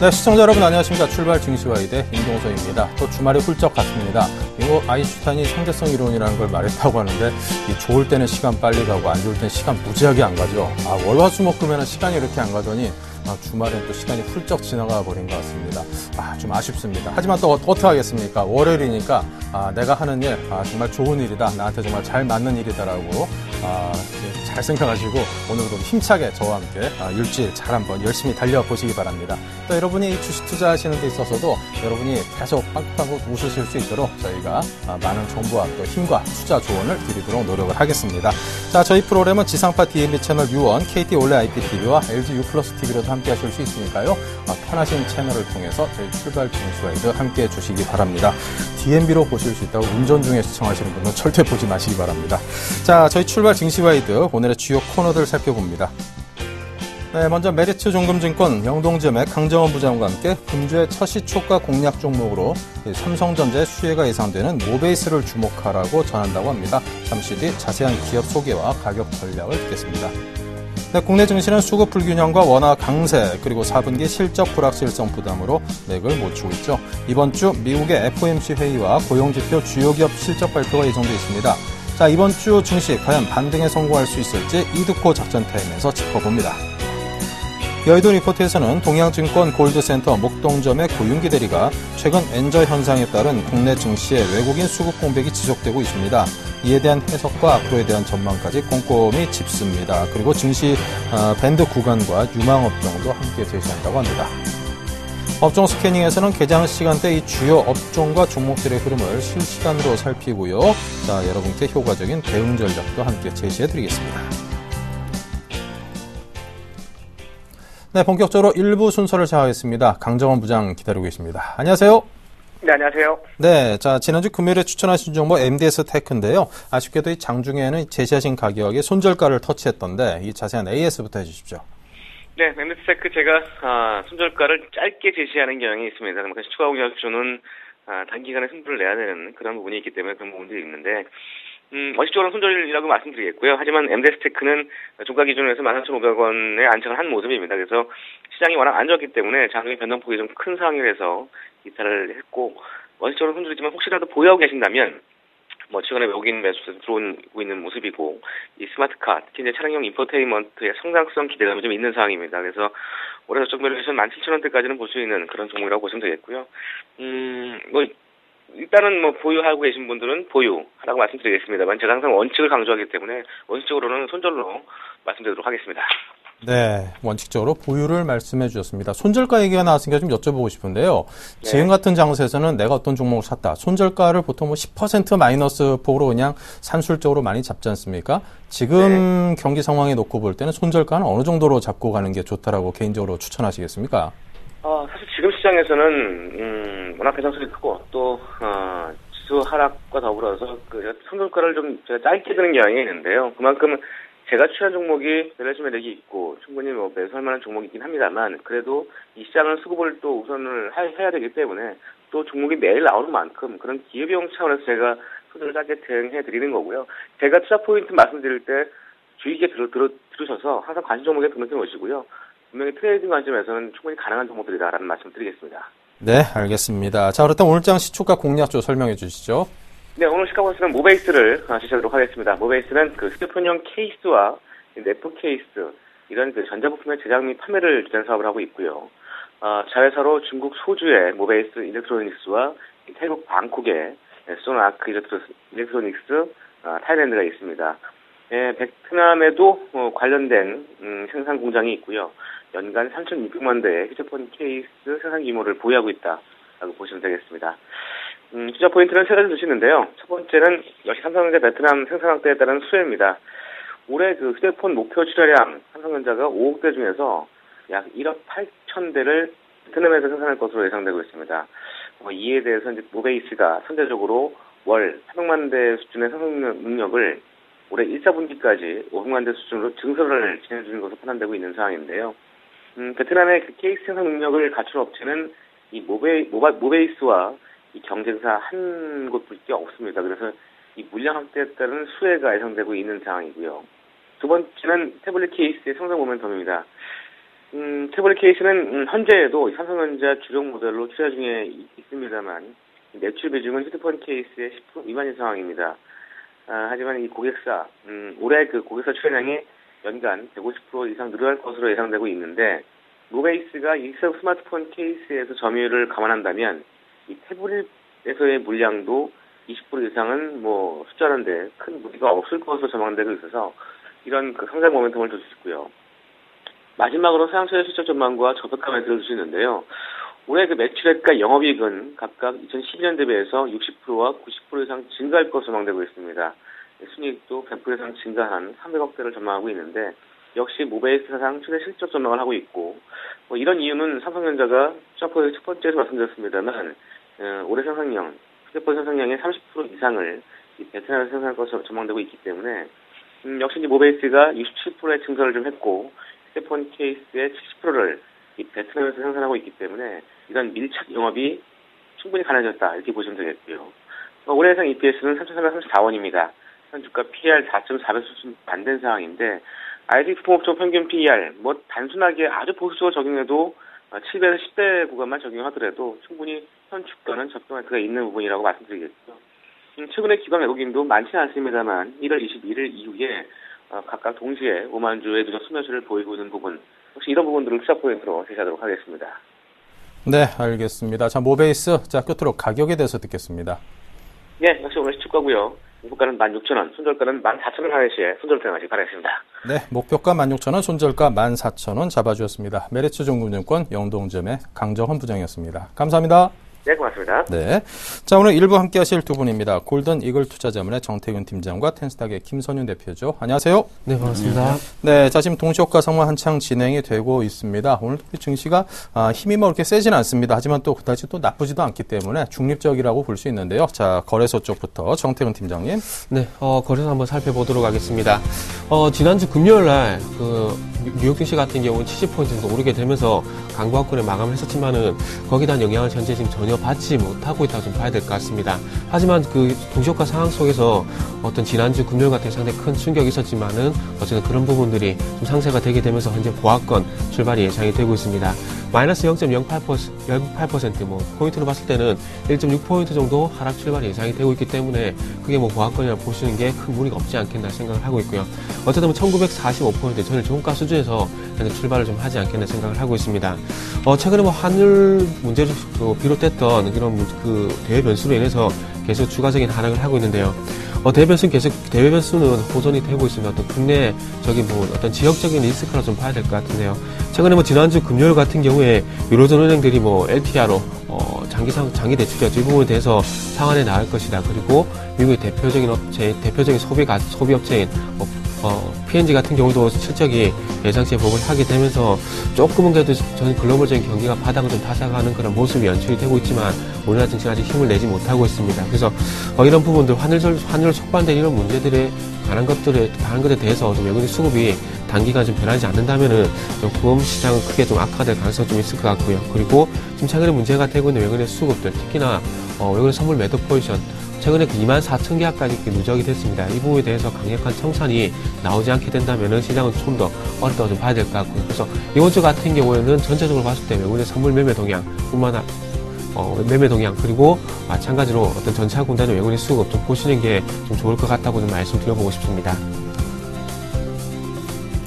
네, 시청자 여러분 안녕하십니까. 출발 증시와이드 임동서입니다. 또 주말이 훌쩍 갔습니다. 이거 아인슈타인이 상대성 이론이라는 걸 말했다고 하는데 이 좋을 때는 시간 빨리 가고 안 좋을 때는 시간 무지하게 안 가죠. 월화수목금에는 시간이 이렇게 안 가더니 주말엔 또 시간이 훌쩍 지나가 버린 것 같습니다. 좀 아쉽습니다. 하지만 또 어떻게 하겠습니까? 월요일이니까 내가 하는 일 정말 좋은 일이다. 나한테 정말 잘 맞는 일이다라고 잘 생각하시고 오늘도 힘차게 저와 함께 일주일 잘 한번 열심히 달려보시기 바랍니다. 또 여러분이 주식 투자하시는 데 있어서도 여러분이 계속 빵빵하고 웃으실 수 있도록 저희가 많은 정보와 또 힘과 투자 조언을 드리도록 노력을 하겠습니다. 자, 저희 프로그램은 지상파 DMB 채널 U1, KT 올레 IPTV와 LG U 플러스 TV로도 함께 하실 수 있으니까요. 편하신 채널을 통해서 저희 출발 증시와이드 함께 해주시기 바랍니다. DMB로 보실 수 있다고 운전 중에 시청하시는 분은 절대 보지 마시기 바랍니다. 자, 저희 출발 증시와이드 오늘의 주요 코너들 살펴봅니다. 네, 먼저 메리츠 종금증권 영동지점의 강정원 부장과 함께 금주의 첫 시초가 공략 종목으로 삼성전자의 수혜가 예상되는 모베이스를 주목하라고 전한다고 합니다. 잠시 뒤 자세한 기업 소개와 가격 전략을 듣겠습니다. 네, 국내 증시는 수급 불균형과 원화 강세 그리고 4분기 실적 불확실성 부담으로 맥을 못 추고 있죠. 이번 주 미국의 FOMC 회의와 고용지표 주요 기업 실적 발표가 예정돼 있습니다. 자, 이번 주 증시 과연 반등에 성공할 수 있을지 이드코 작전 타임에서 짚어봅니다. 여의도 리포트에서는 동양증권 골드센터 목동점의 고윤기 대리가 최근 엔저 현상에 따른 국내 증시의 외국인 수급 공백이 지속되고 있습니다. 이에 대한 해석과 앞으로에 대한 전망까지 꼼꼼히 짚습니다. 그리고 증시 밴드 구간과 유망 업종도 함께 제시한다고 합니다. 업종 스캐닝에서는 개장 시간대 이 주요 업종과 종목들의 흐름을 실시간으로 살피고요. 자, 여러분께 효과적인 대응 전략도 함께 제시해드리겠습니다. 네, 본격적으로 1부 순서를 시작하겠습니다. 강정원 부장 기다리고 계십니다. 안녕하세요. 네, 안녕하세요. 네, 자, 지난주 금요일에 추천하신 종목 MDS 테크인데요. 아쉽게도 이 장중에는 제시하신 가격에 손절가를 터치했던데 이 자세한 AS부터 해주십시오. 네, MDS 테크 제가 손절가를 짧게 제시하는 경향이 있습니다. 그래서 추가 공략주는 단기간에 승부를 내야 되는 그런 부분이 있기 때문에 그런 부분들이 있는데 원칙적으로는 손절이라고 말씀드리겠고요. 하지만 MDS 테크는 종가 기준으로 해서 13,500원에 안착을 한 모습입니다. 그래서 시장이 워낙 안 좋았기 때문에 장중에 변동폭이 좀 큰 상황이라서 이탈을 했고, 원칙적으로 손절이지만 혹시라도 보유하고 계신다면 최근에 외국인 매수세도 들어오고 있는 모습이고, 이 스마트카, 특히 이제 차량용 인포테인먼트의 성장성 기대감이 좀 있는 상황입니다. 그래서 올해 저쪽 매수에서는 17,000원대까지는 볼 수 있는 그런 종목이라고 보시면 되겠고요. 일단은 보유하고 계신 분들은 보유하라고 말씀드리겠습니다만, 제가 항상 원칙을 강조하기 때문에 원칙적으로는 손절로 말씀드리도록 하겠습니다. 네, 원칙적으로 보유를 말씀해 주셨습니다. 손절가 얘기가 나왔으니까 좀 여쭤보고 싶은데요. 네. 지금 같은 장세에서는 내가 어떤 종목을 샀다. 손절가를 보통 10% 마이너스 폭으로 그냥 산술적으로 많이 잡지 않습니까? 지금 네. 경기 상황에 놓고 볼 때는 손절가는 어느 정도로 잡고 가는 게 좋다라고 개인적으로 추천하시겠습니까? 사실 지금 시장에서는 워낙 배당성이 크고 또 지수 하락과 더불어서 손절가를 좀 제가 짧게 드는 경향이 있는데요. 그만큼 제가 취한 종목이 밸런스 매력이 있고 충분히 매수할 만한 종목이긴 합니다만, 그래도 이 시장은 수급을 또 우선을 해야 되기 때문에 또 종목이 매일 나오는 만큼 그런 기회비용 차원에서 제가 손절을 짧게 대응해 드리는 거고요. 제가 투자 포인트 말씀드릴 때 주의 깊게 들으셔서 항상 관심 종목에 등록해 놓으시고요. 분명히 트레이딩 관점에서는 충분히 가능한 종목들이다라는 말씀 드리겠습니다. 네, 알겠습니다. 자, 그렇다면 오늘장 시초가 공략주 설명해 주시죠. 네, 오늘 시카고에서는 모베이스를 제시하도록 하겠습니다. 모베이스는 휴대폰용 케이스와 넷북 케이스, 이런 전자부품의 제작 및 판매를 주된 사업을 하고 있고요. 자회사로 중국 소주의 모베이스 일렉트로닉스와 태국 방콕의 소나아크 일렉트로닉스 타일랜드가 있습니다. 네, 베트남에도 관련된 생산 공장이 있고요. 연간 3,600만 대의 휴대폰 케이스 생산 규모를 보유하고 있다라고 보시면 되겠습니다. 투자 포인트는 세 가지 두시는데요. 첫 번째는 역시 삼성전자 베트남 생산 확대에 따른 수혜입니다. 올해 휴대폰 목표 출하량 삼성전자가 5억 대 중에서 약 1억 8천 대를 베트남에서 생산할 것으로 예상되고 있습니다. 이에 대해서 이제 모베이스가 선제적으로 월 300만 대 수준의 생산 능력을 올해 1, 4분기까지 500만 대 수준으로 증설을 진행 중인 것으로 판단되고 있는 상황인데요. 베트남의 케이스 생산 능력을 갖춘 업체는 이 모베이스와 이 경쟁사 한 곳밖에 없습니다. 그래서 이 물량 확대에 따른 수혜가 예상되고 있는 상황이고요. 두 번째는 태블릿 케이스의 성장 모멘텀입니다. 태블릿 케이스는 현재에도 삼성전자 주력 모델로 투자 중에 있습니다만 매출 비중은 휴대폰 케이스의 10% 미만인 상황입니다. 하지만 이 고객사 올해 그 고객사 출연량이 연간 150% 이상 늘어날 것으로 예상되고 있는데 모베이스가 이 스마트폰 케이스에서 점유율을 감안한다면 이 태블릿에서의 물량도 20% 이상은 뭐 숫자는데 큰 무리가 없을 것으로 전망되고 있어서 이런 그 상장 모멘텀을 줄 수 있고요. 마지막으로 사양처의 실적 전망과 저평가 멘트를 줄 수 있는데요. 올해 그 매출액과 영업이익은 각각 2012년 대비해서 60%와 90% 이상 증가할 것으로 전망되고 있습니다. 순이익도 100% 이상 증가한 300억대를 전망하고 있는데 역시 모베이스 사상 최대 실적 전망을 하고 있고 뭐 이런 이유는 삼성전자가 첫 번째에서 말씀드렸습니다만 올해 생산량, 휴대폰 생산량의 30% 이상을 이 베트남에서 생산할 것으로 전망되고 있기 때문에 역시 이제 모베이스가 67%의 증설을 좀 했고 휴대폰 케이스의 70%를 이 베트남에서 생산하고 있기 때문에 이런 밀착 영업이 충분히 가능해졌다 이렇게 보시면 되겠고요. 올해 예상 EPS는 3,334원입니다. 현 주가 PER 4.4배 수준 반된 상황인데 IT 부품업종 평균 PER 뭐 단순하게 아주 보수적으로 적용해도 7배에서 10배 구간만 적용하더라도 충분히 현 주가는 접근할 수가 있는 부분이라고 말씀드리겠죠. 최근에 기관 외국인도 많지는 않습니다만 1월 21일 이후에 각각 동시에 5만 주의 누적 수매수를 보이고 있는 부분 혹시 이런 부분들을 투자 포인트로 제시하도록 하겠습니다. 네, 알겠습니다. 자, 모베이스. 자, 끝으로 가격에 대해서 듣겠습니다. 네, 역시 오늘 시초가고요. 목표가는 16,000원, 손절가는 14,000원 하늘시에 손절 대응하시기 바라겠습니다. 네, 목표가 16,000원, 손절가 14,000원 잡아주셨습니다. 메리츠증권증권 영동점의 강정헌 부장이었습니다. 감사합니다. 네, 고맙습니다. 네. 자, 오늘 1부 함께 하실 두 분입니다. 골든 이글 투자자문의 정태균 팀장과 텐스닥의 김선윤 대표죠. 안녕하세요. 네, 반갑습니다. 네, 자, 지금 동시효과 상황 한창 진행이 되고 있습니다. 오늘 증시가 힘이 뭐 그렇게 세지는 않습니다. 하지만 또 그다지 또 나쁘지도 않기 때문에 중립적이라고 볼 수 있는데요. 자, 거래소 쪽부터 정태균 팀장님. 네, 거래소 한번 살펴보도록 하겠습니다. 지난주 금요일 날, 뉴욕 증시 같은 경우는 70포인트 정도 오르게 되면서 강보합권에 마감을 했었지만은 거기에 대한 영향을 현재 지금 전혀 받지 못하고 있다고 좀 봐야 될 것 같습니다. 하지만 그 동시효과 상황 속에서 어떤 지난주 금요일 같은 상당히 큰 충격이 있었지만은 어쨌든 그런 부분들이 좀 상쇄가 되게 되면서 현재 보합권 출발이 예상이 되고 있습니다. 마이너스 0.08%, 뭐, 포인트로 봤을 때는 1.6포인트 정도 하락 출발이 예상이 되고 있기 때문에 그게 뭐 보합권이라고 보시는 게 큰 무리가 없지 않겠나 생각을 하고 있고요. 어쨌든 1945포인트 전일 종가 수준에서 현재 출발을 좀 하지 않겠나 생각을 하고 있습니다. 최근에 뭐 환율 문제로 비롯됐던 그런 그 대외 변수로 인해서 계속 추가적인 하락을 하고 있는데요. 대외 변수는 호전이 되고 있습니다. 어떤 국내적인 부분, 어떤 지역적인 리스크로 좀 봐야 될 것 같은데요. 최근에 뭐 지난주 금요일 같은 경우에 유로존 은행들이 뭐 LTR로 장기 대출이었죠. 이 부분에 대해서 상한에 나갈 것이다. 그리고 미국의 대표적인 소비 업체인 P&G 같은 경우도 실적이 예상치에 복을 하게 되면서 조금은 그래도 전 글로벌적인 경기가 바닥을 좀 타삭하는 그런 모습이 연출이 되고 있지만 우리나라 증시가 아직 힘을 내지 못하고 있습니다. 그래서 이런 부분들 환율 속반된 이런 문제들에 관한 것에 대해서 좀 외국인 수급이 단기간 좀 변하지 않는다면은 조금 시장은 크게 좀 악화될 가능성이 좀 있을 것 같고요. 그리고 지금 최근에 문제가 되고 있는 외국인의 수급들, 특히나 외국인 선물 매도 포지션, 최근에 24,000계약까지 누적이 됐습니다. 이 부분에 대해서 강력한 청산이 나오지 않게 된다면은 시장은 좀 더 어렵다고 좀 봐야 될 것 같고요. 그래서 이번 주 같은 경우에는 전체적으로 봤을 때 외국인의 선물 매매 동향 매매 동향 그리고 마찬가지로 어떤 전차군단의 외국인 수급 좀 보시는 게 좀 좋을 것 같다고 좀 말씀드려보고 싶습니다.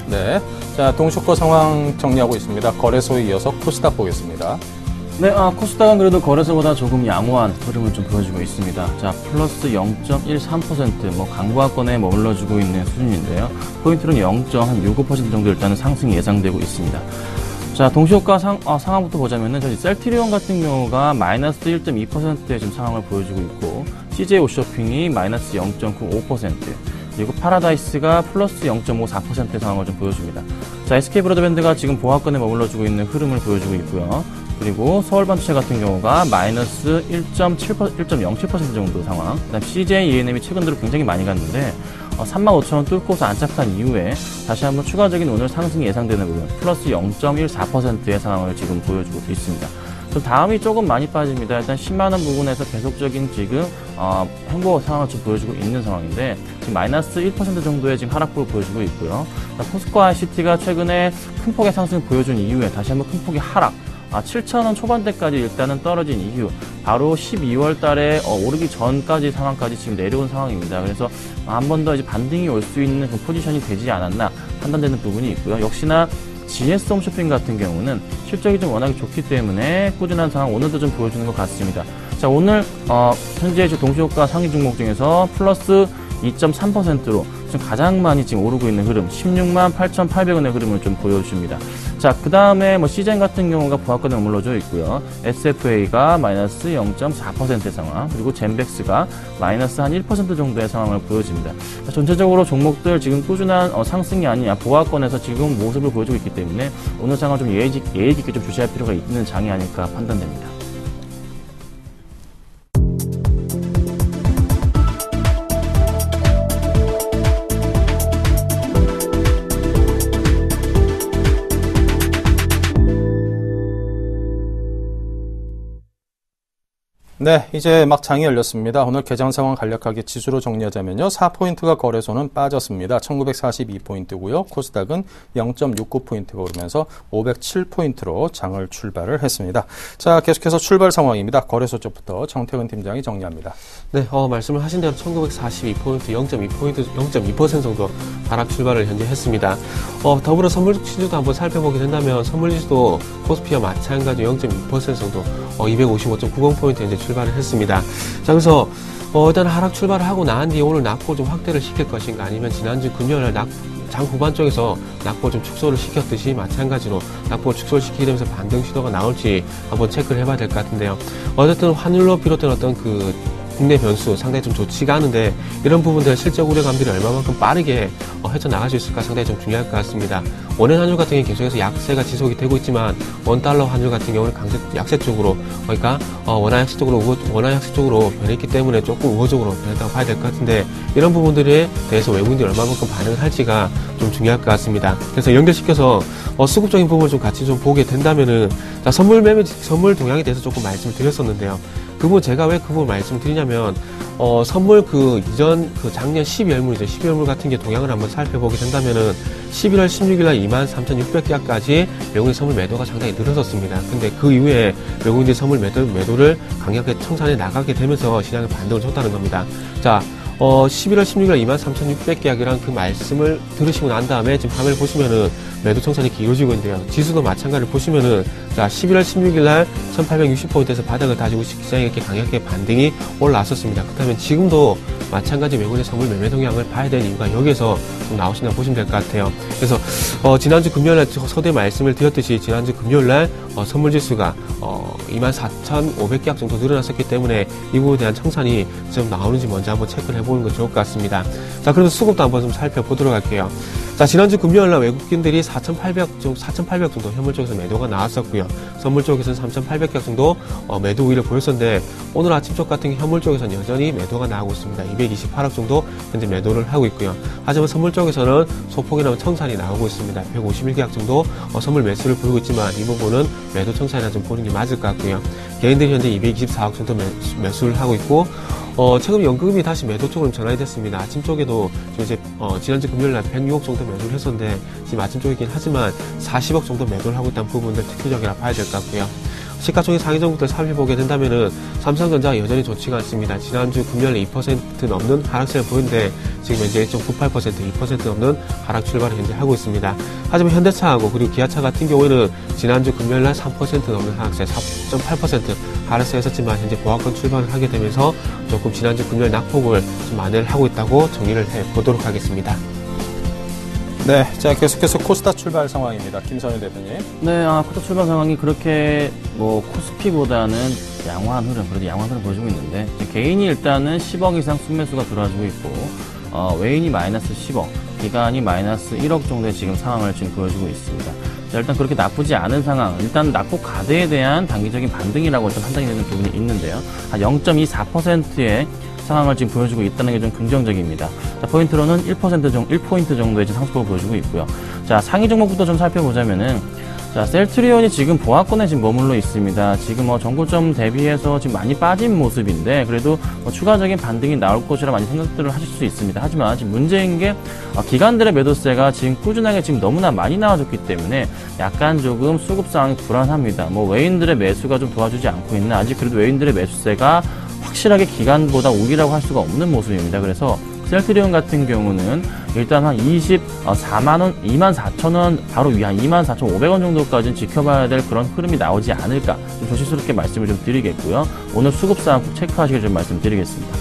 네. 자, 동시효과 상황 정리하고 있습니다. 거래소에 이어서 코스닥 보겠습니다. 네, 코스닥은 그래도 거래소보다 조금 양호한 흐름을 좀 보여주고 있습니다. 자, 플러스 0.13%, 강보합권에 머물러주고 있는 수준인데요. 포인트는 0.65% 정도 일단은 상승이 예상되고 있습니다. 자, 동시효과 상황부터 보자면은, 저희 셀트리온 같은 경우가 마이너스 1.2%의 지금 상황을 보여주고 있고, CJ 옷쇼핑이 마이너스 0.95%, 그리고 파라다이스가 플러스 0.54%의 상황을 좀 보여줍니다. 자, SK 브로드밴드가 지금 보합권에 머물러주고 있는 흐름을 보여주고 있고요. 그리고 서울반도체 같은 경우가 마이너스 1.07% 정도 상황. 그 다음 CJ ENM이 최근 들어 굉장히 많이 갔는데 35,000원 뚫고서 안착한 이후에 다시 한번 추가적인 오늘 상승이 예상되는 부분 플러스 0.14%의 상황을 지금 보여주고 있습니다. 좀 다음이 조금 많이 빠집니다. 일단 10만원 부분에서 계속적인 지금 횡보 상황을 좀 보여주고 있는 상황인데 지금 마이너스 1% 정도의 지금 하락폭을 보여주고 있고요. 포스코 ICT가 최근에 큰 폭의 상승을 보여준 이후에 다시 한번 큰 폭의 하락. 7,000원 초반대까지 일단은 떨어진 이후 바로 12월 달에 오르기 전까지 상황까지 지금 내려온 상황입니다. 그래서 한 번 더 이제 반등이 올 수 있는 그 포지션이 되지 않았나 판단되는 부분이 있고요. 역시나 GS 홈쇼핑 같은 경우는 실적이 좀 워낙에 좋기 때문에 꾸준한 상황 오늘도 좀 보여주는 것 같습니다. 자, 오늘 현재 동시효과 상위 종목 중에서 플러스 2.3%로 지금 가장 많이 지금 오르고 있는 흐름 16만 8,800원의 흐름을 좀 보여줍니다. 자, 그 다음에 시젠 같은 경우가 보합권에 머물러져 있고요. SFA가 마이너스 0.4%의 상황, 그리고 젠백스가 마이너스 한 1% 정도의 상황을 보여줍니다. 자, 전체적으로 종목들 지금 꾸준한 상승이 아니냐, 보합권에서 지금 모습을 보여주고 있기 때문에 오늘 상황 좀 예의 깊게 좀 주시할 필요가 있는 장이 아닐까 판단됩니다. 네, 이제 막 장이 열렸습니다. 오늘 개장 상황 간략하게 지수로 정리하자면요. 4포인트가 거래소는 빠졌습니다. 1942포인트고요. 코스닥은 0.69포인트가 오르면서 507포인트로 장을 출발을 했습니다. 자, 계속해서 출발 상황입니다. 거래소 쪽부터 정태근 팀장이 정리합니다. 네, 말씀을 하신 대로 1942포인트, 0.2% 정도 하락 출발을 현재 했습니다. 더불어 선물지수도 한번 살펴보게 된다면 선물지수도 코스피와 마찬가지 0.2% 정도 255.90포인트 현재 출발을 했습니다. 자, 그래서 일단 하락 출발을 하고 난 뒤에 오늘 낙폭 좀 확대를 시킬 것인가, 아니면 지난주 금요일 날 장 후반 쪽에서 낙폭을 좀 축소를 시켰듯이 마찬가지로 낙폭을 축소를 시키게 되면서 반등 시도가 나올지 한번 체크를 해봐야 될 것 같은데요. 어쨌든 환율로 비롯된 어떤 그 국내 변수 상당히 좀 좋지가 않은데 이런 부분들 실적 우려 감들이 얼마만큼 빠르게 헤쳐나갈 수 있을까 상당히 좀 중요할 것 같습니다. 원엔 환율 같은 경우는 계속해서 약세가 지속이 되고 있지만 원달러 환율 같은 경우는 약세 쪽으로, 그러니까 원화 약세 쪽으로 변했기 때문에 조금 우호적으로 변했다고 봐야 될 것 같은데 이런 부분들에 대해서 외국인들이 얼마만큼 반응을 할지가 좀 중요할 것 같습니다. 그래서 연결시켜서 수급적인 부분을 좀 같이 좀 보게 된다면은, 자, 선물 동향에 대해서 조금 말씀을 드렸었는데요. 제가 왜 그 부분 말씀을 드리냐면, 선물 이전 작년 12월물이죠. 12월물 같은 게 동향을 한번 살펴보게 된다면은 11월 16일날 23,600계약까지 외국인 선물 매도가 상당히 늘어섰습니다. 근데 그 이후에 외국인들이 선물 매도를 강력하게 청산해 나가게 되면서 시장에 반등을 줬다는 겁니다. 자, 11월 16일 23,600계약이란 그 말씀을 들으시고 난 다음에 지금 화면을 보시면은 매도 청산이 이루어지고 있는데요. 지수도 마찬가지를 보시면은, 자, 11월 16일 날 1860포인트에서 바닥을 다지고 시장에 이렇게 강하게 반등이 올라왔었습니다. 그렇다면 지금도 마찬가지 외국인의 선물 매매 동향을 봐야 되는 이유가 여기에서 좀 나오신다고 보시면 될 것 같아요. 그래서, 지난주 금요일 날 서두에 말씀을 드렸듯이 지난주 금요일 날 선물 지수가 24,500계약 정도 늘어났었기 때문에 이 부분에 대한 청산이 좀 나오는지 먼저 한번 체크를 해보는 게 좋을 것 같습니다. 자, 그래서 수급도 한번 좀 살펴보도록 할게요. 자, 지난주 금요일 날 외국인들이 4,800 정도 현물 쪽에서 매도가 나왔었고요. 선물 쪽에서는 3,800계약 정도 매도 우위를 보였었는데 오늘 아침 쪽 같은 현물 쪽에서는 여전히 매도가 나오고 있습니다. 228억 정도 현재 매도를 하고 있고요. 하지만 선물 쪽에서는 소폭이나 청산이 나오고 있습니다. 151계약 정도 선물 매수를 보이고 있지만 이 부분은 매도 청산이나 좀 보는 게 맞을 것 같고요. 개인들이 현재 224억 정도 매수를 하고 있고, 최근 연금이 다시 매도 쪽으로 전환이 됐습니다. 아침 쪽에도 이제 지난주 금요일 날 106억 정도 매도를 했었는데 지금 아침 쪽이긴 하지만 40억 정도 매도를 하고 있다는 부분들 특징적이라 봐야 될 것 같고요. 시가총액 상위 종목들 살펴보게 된다면은 삼성전자가 여전히 좋지가 않습니다. 지난주 금요일에 2% 넘는 하락세를 보였는데 지금 현재 1.98%, 2% 넘는 하락 출발을 현재 하고 있습니다. 하지만 현대차하고 그리고 기아차 같은 경우에는 지난주 금요일날 3% 넘는 하락세, 4.8% 하락세였었지만 현재 보합권 출발을 하게 되면서 조금 지난주 금요일 낙폭을 좀 만회를 하고 있다고 정리를 해보도록 하겠습니다. 네, 자, 계속해서 코스닥 출발 상황입니다. 김선일 대표님. 네, 코스닥 출발 상황이 그렇게 코스피보다는 양호한 흐름, 그래도 양호한 흐름 보여주고 있는데, 개인이 일단은 10억 이상 순매수가 들어와주고 있고, 외인이 마이너스 10억, 기관이 마이너스 1억 정도의 지금 상황을 지금 보여주고 있습니다. 자, 일단 그렇게 나쁘지 않은 상황, 일단 낙폭 가드에 대한 단기적인 반등이라고 일단 판단이 되는 부분이 있는데요. 한 0.24%의 상황을 지금 보여주고 있다는 게 좀 긍정적입니다. 자, 포인트로는 1% 정도, 1포인트 정도의 지금 상승폭을 보여주고 있고요. 자, 상위 종목부터 좀 살펴보자면은, 자, 셀트리온이 지금 보합권에 지금 머물러 있습니다. 지금 전고점 대비해서 지금 많이 빠진 모습인데 그래도 추가적인 반등이 나올 것이라 많이 생각들을 하실 수 있습니다. 하지만 지금 문제인 게 기관들의 매도세가 지금 꾸준하게 지금 너무나 많이 나와줬기 때문에 약간 조금 수급 상황이 불안합니다. 외인들의 매수가 좀 도와주지 않고 있나 아직 그래도 외인들의 매수세가 확실하게 기관보다 우위라고 할 수가 없는 모습입니다. 그래서 셀트리온 같은 경우는 일단 한 24만원, 24,000원 바로 위 한 24,500원 정도까지는 지켜봐야 될 그런 흐름이 나오지 않을까 좀 조심스럽게 말씀을 좀 드리겠고요. 오늘 수급상 체크하시길 좀 말씀드리겠습니다.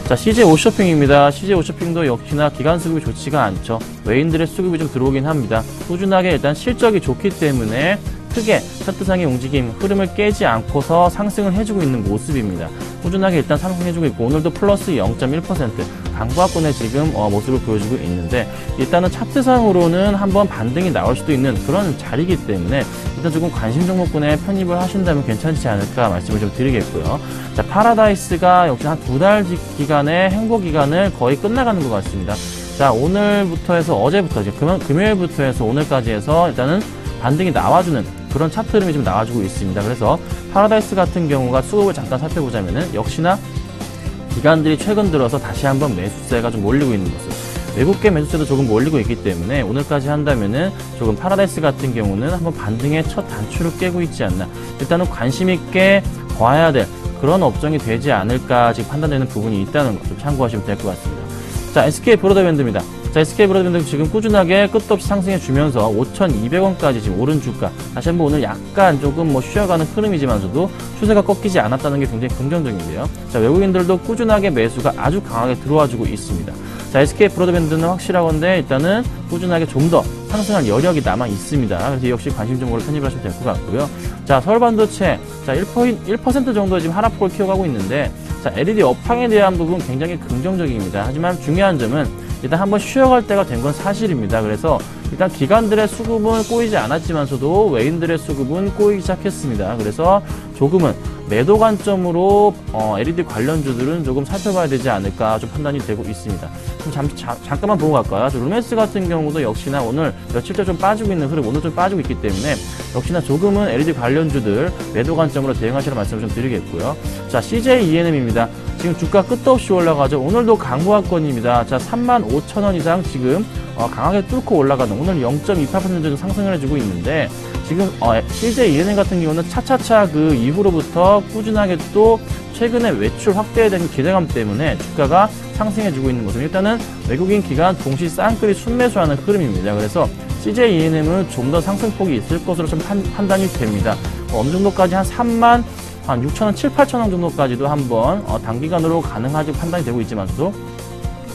자, CJ 옷쇼핑입니다. CJ 옷쇼핑도 역시나 기관 수급이 좋지가 않죠. 외인들의 수급이 좀 들어오긴 합니다. 꾸준하게 일단 실적이 좋기 때문에 크게 차트상의 움직임, 흐름을 깨지 않고서 상승을 해주고 있는 모습입니다. 꾸준하게 일단 상승해주고 있고 오늘도 플러스 0.1% 강보합권에 지금 모습을 보여주고 있는데 일단은 차트상으로는 한번 반등이 나올 수도 있는 그런 자리이기 때문에 일단 조금 관심 종목군에 편입을 하신다면 괜찮지 않을까 말씀을 좀 드리겠고요. 자, 파라다이스가 역시 한 2달 기간의 행보 기간을 거의 끝나가는 것 같습니다. 자, 오늘부터 해서 어제부터 이제 금요일부터 해서 오늘까지 해서 일단은 반등이 나와주는 그런 차트 흐름이 좀 나와주고 있습니다. 그래서 파라다이스 같은 경우가 수급을 잠깐 살펴보자면은 역시나 기관들이 최근 들어서 다시 한번 매수세가 좀 몰리고 있는 모습. 외국계 매수세도 조금 몰리고 있기 때문에 오늘까지 한다면은 조금 파라다이스 같은 경우는 한번 반등의 첫 단추를 깨고 있지 않나. 일단은 관심 있게 봐야 될 그런 업종이 되지 않을까 지금 판단되는 부분이 있다는 것 좀 참고하시면 될 것 같습니다. 자, SK 브로드밴드입니다. 자, SK 브로드밴드 지금 꾸준하게 끝도 없이 상승해 주면서 5,200원까지 지금 오른 주가. 다시 한번 오늘 약간 조금 쉬어가는 흐름이지만서도 추세가 꺾이지 않았다는 게 굉장히 긍정적인데요. 자, 외국인들도 꾸준하게 매수가 아주 강하게 들어와주고 있습니다. 자, SK 브로드밴드는 확실하건데 일단은 꾸준하게 좀 더 상승할 여력이 남아 있습니다. 그래서 역시 관심 종목으로 편입을 하시면 될 것 같고요. 자, 서울반도체. 자, 1% 정도 지금 하락폭을 키워가고 있는데 자, LED 업황에 대한 부분 굉장히 긍정적입니다. 하지만 중요한 점은 일단 한번 쉬어갈 때가 된 건 사실입니다. 그래서 일단 기관들의 수급은 꼬이지 않았지만서도 외인들의 수급은 꼬이기 시작했습니다. 그래서 조금은 매도 관점으로 LED 관련주들은 조금 살펴봐야 되지 않을까 좀 판단이 되고 있습니다. 그럼 잠깐만 보고 갈까요? 루멘스 같은 경우도 역시나 오늘 며칠째 좀 빠지고 있는 흐름, 오늘 좀 빠지고 있기 때문에 역시나 조금은 LED 관련주들 매도 관점으로 대응하시라는 말씀을 좀 드리겠고요. 자, CJ ENM입니다. 지금 주가 끝도 없이 올라가죠. 오늘도 강보합권입니다. 자, 35,000원 이상 지금 강하게 뚫고 올라가는 오늘 0.28% 정도 상승을 해주고 있는데 지금 CJ ENM 같은 경우는 차차차 그 이후로부터 꾸준하게 또 최근에 외출 확대에 대한 기대감 때문에 주가가 상승해주고 있는 모습. 일단은 외국인 기관 동시 쌍끌이 순매수하는 흐름입니다. 그래서 CJ ENM은 좀 더 상승폭이 있을 것으로 좀 판단이 됩니다. 어느 정도까지 한 36,000원, 7,8,000원 정도까지도 한번 단기간으로 가능하지 판단이 되고 있지만서도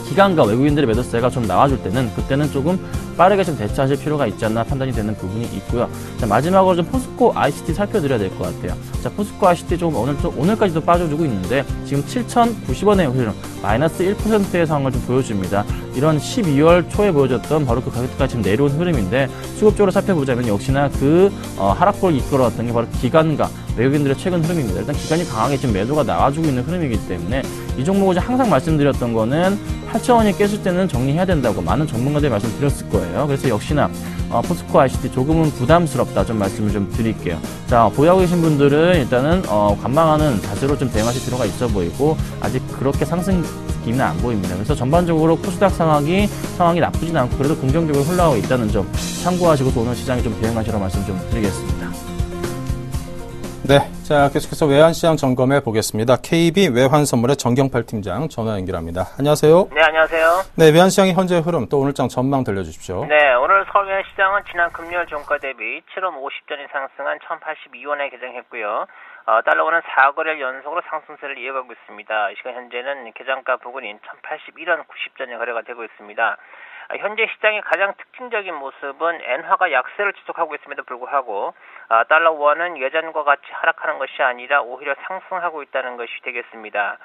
기관과 외국인들의 매도세가 좀 나와줄 때는 그때는 조금 빠르게 좀 대처하실 필요가 있지 않나 판단이 되는 부분이 있고요. 자, 마지막으로 좀 포스코 ICT 살펴드려야 될 것 같아요. 자, 포스코 ICT 조금 오늘까지도 빠져주고 있는데 지금 7,090원의 흐름 마이너스 1%의 상황을 좀 보여줍니다. 이런 12월 초에 보여줬던 바로 그 가격대까지 지금 내려온 흐름인데 수급적으로 살펴보자면 역시나 그 하락폭을 이끌어왔던 게 바로 기관과 외국인들의 최근 흐름입니다. 일단 기관이 강하게 지금 매도가 나와주고 있는 흐름이기 때문에 이 종목을 항상 말씀드렸던 거는 8,000원이 깼을 때는 정리해야 된다고 많은 전문가들이 말씀드렸을 거예요. 그래서 역시나 포스코 ICT 조금은 부담스럽다 좀 말씀을 좀 드릴게요. 자, 보유하고 계신 분들은 일단은 관망하는 자세로 좀 대응하실 필요가 있어 보이고 아직 그렇게 상승 기미는 안 보입니다. 그래서 전반적으로 코스닥 상황이 나쁘진 않고 그래도 긍정적으로 흘러가고 있다는 점 참고하시고서 오늘 시장에 좀 대응하시라고 말씀 좀 드리겠습니다. 네, 자 계속해서 외환시장 점검해 보겠습니다. KB 외환선물의 정경팔 팀장 전화 연결합니다. 안녕하세요. 네, 안녕하세요. 네, 외환시장의 현재 흐름 또 오늘장 전망 들려주십시오. 네, 오늘 서울 외환시장은 지난 금요일 종가 대비 7원 50전이 상승한 1,082원에 개장했고요. 달러원은 4거래일 연속으로 상승세를 이어가고 있습니다. 이 시간 현재는 개장가 부근인 1,081원 90전이 거래가 되고 있습니다. 현재 시장의 가장 특징적인 모습은 엔화가 약세를 지속하고 있음에도 불구하고 달러 원은 예전과 같이 하락하는 것이 아니라 오히려 상승하고 있다는 것이 되겠습니다.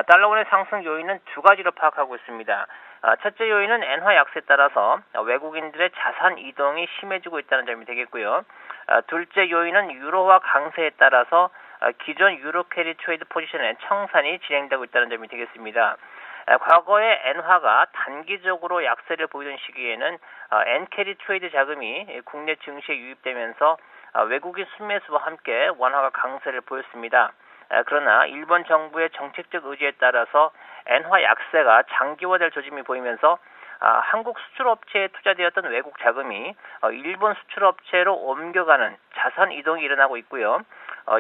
달러 원의 상승 요인은 두 가지로 파악하고 있습니다. 첫째 요인은 엔화 약세에 따라서 외국인들의 자산 이동이 심해지고 있다는 점이 되겠고요. 둘째 요인은 유로화 강세에 따라서 기존 유로 캐리 트레이드 포지션의 청산이 진행되고 있다는 점이 되겠습니다. 과거에 엔화가 단기적으로 약세를 보이던 시기에는 엔캐리 트레이드 자금이 국내 증시에 유입되면서 외국인 순매수와 함께 원화가 강세를 보였습니다. 그러나 일본 정부의 정책적 의지에 따라서 엔화 약세가 장기화될 조짐이 보이면서 한국 수출업체에 투자되었던 외국 자금이 일본 수출업체로 옮겨가는 자산 이동이 일어나고 있고요.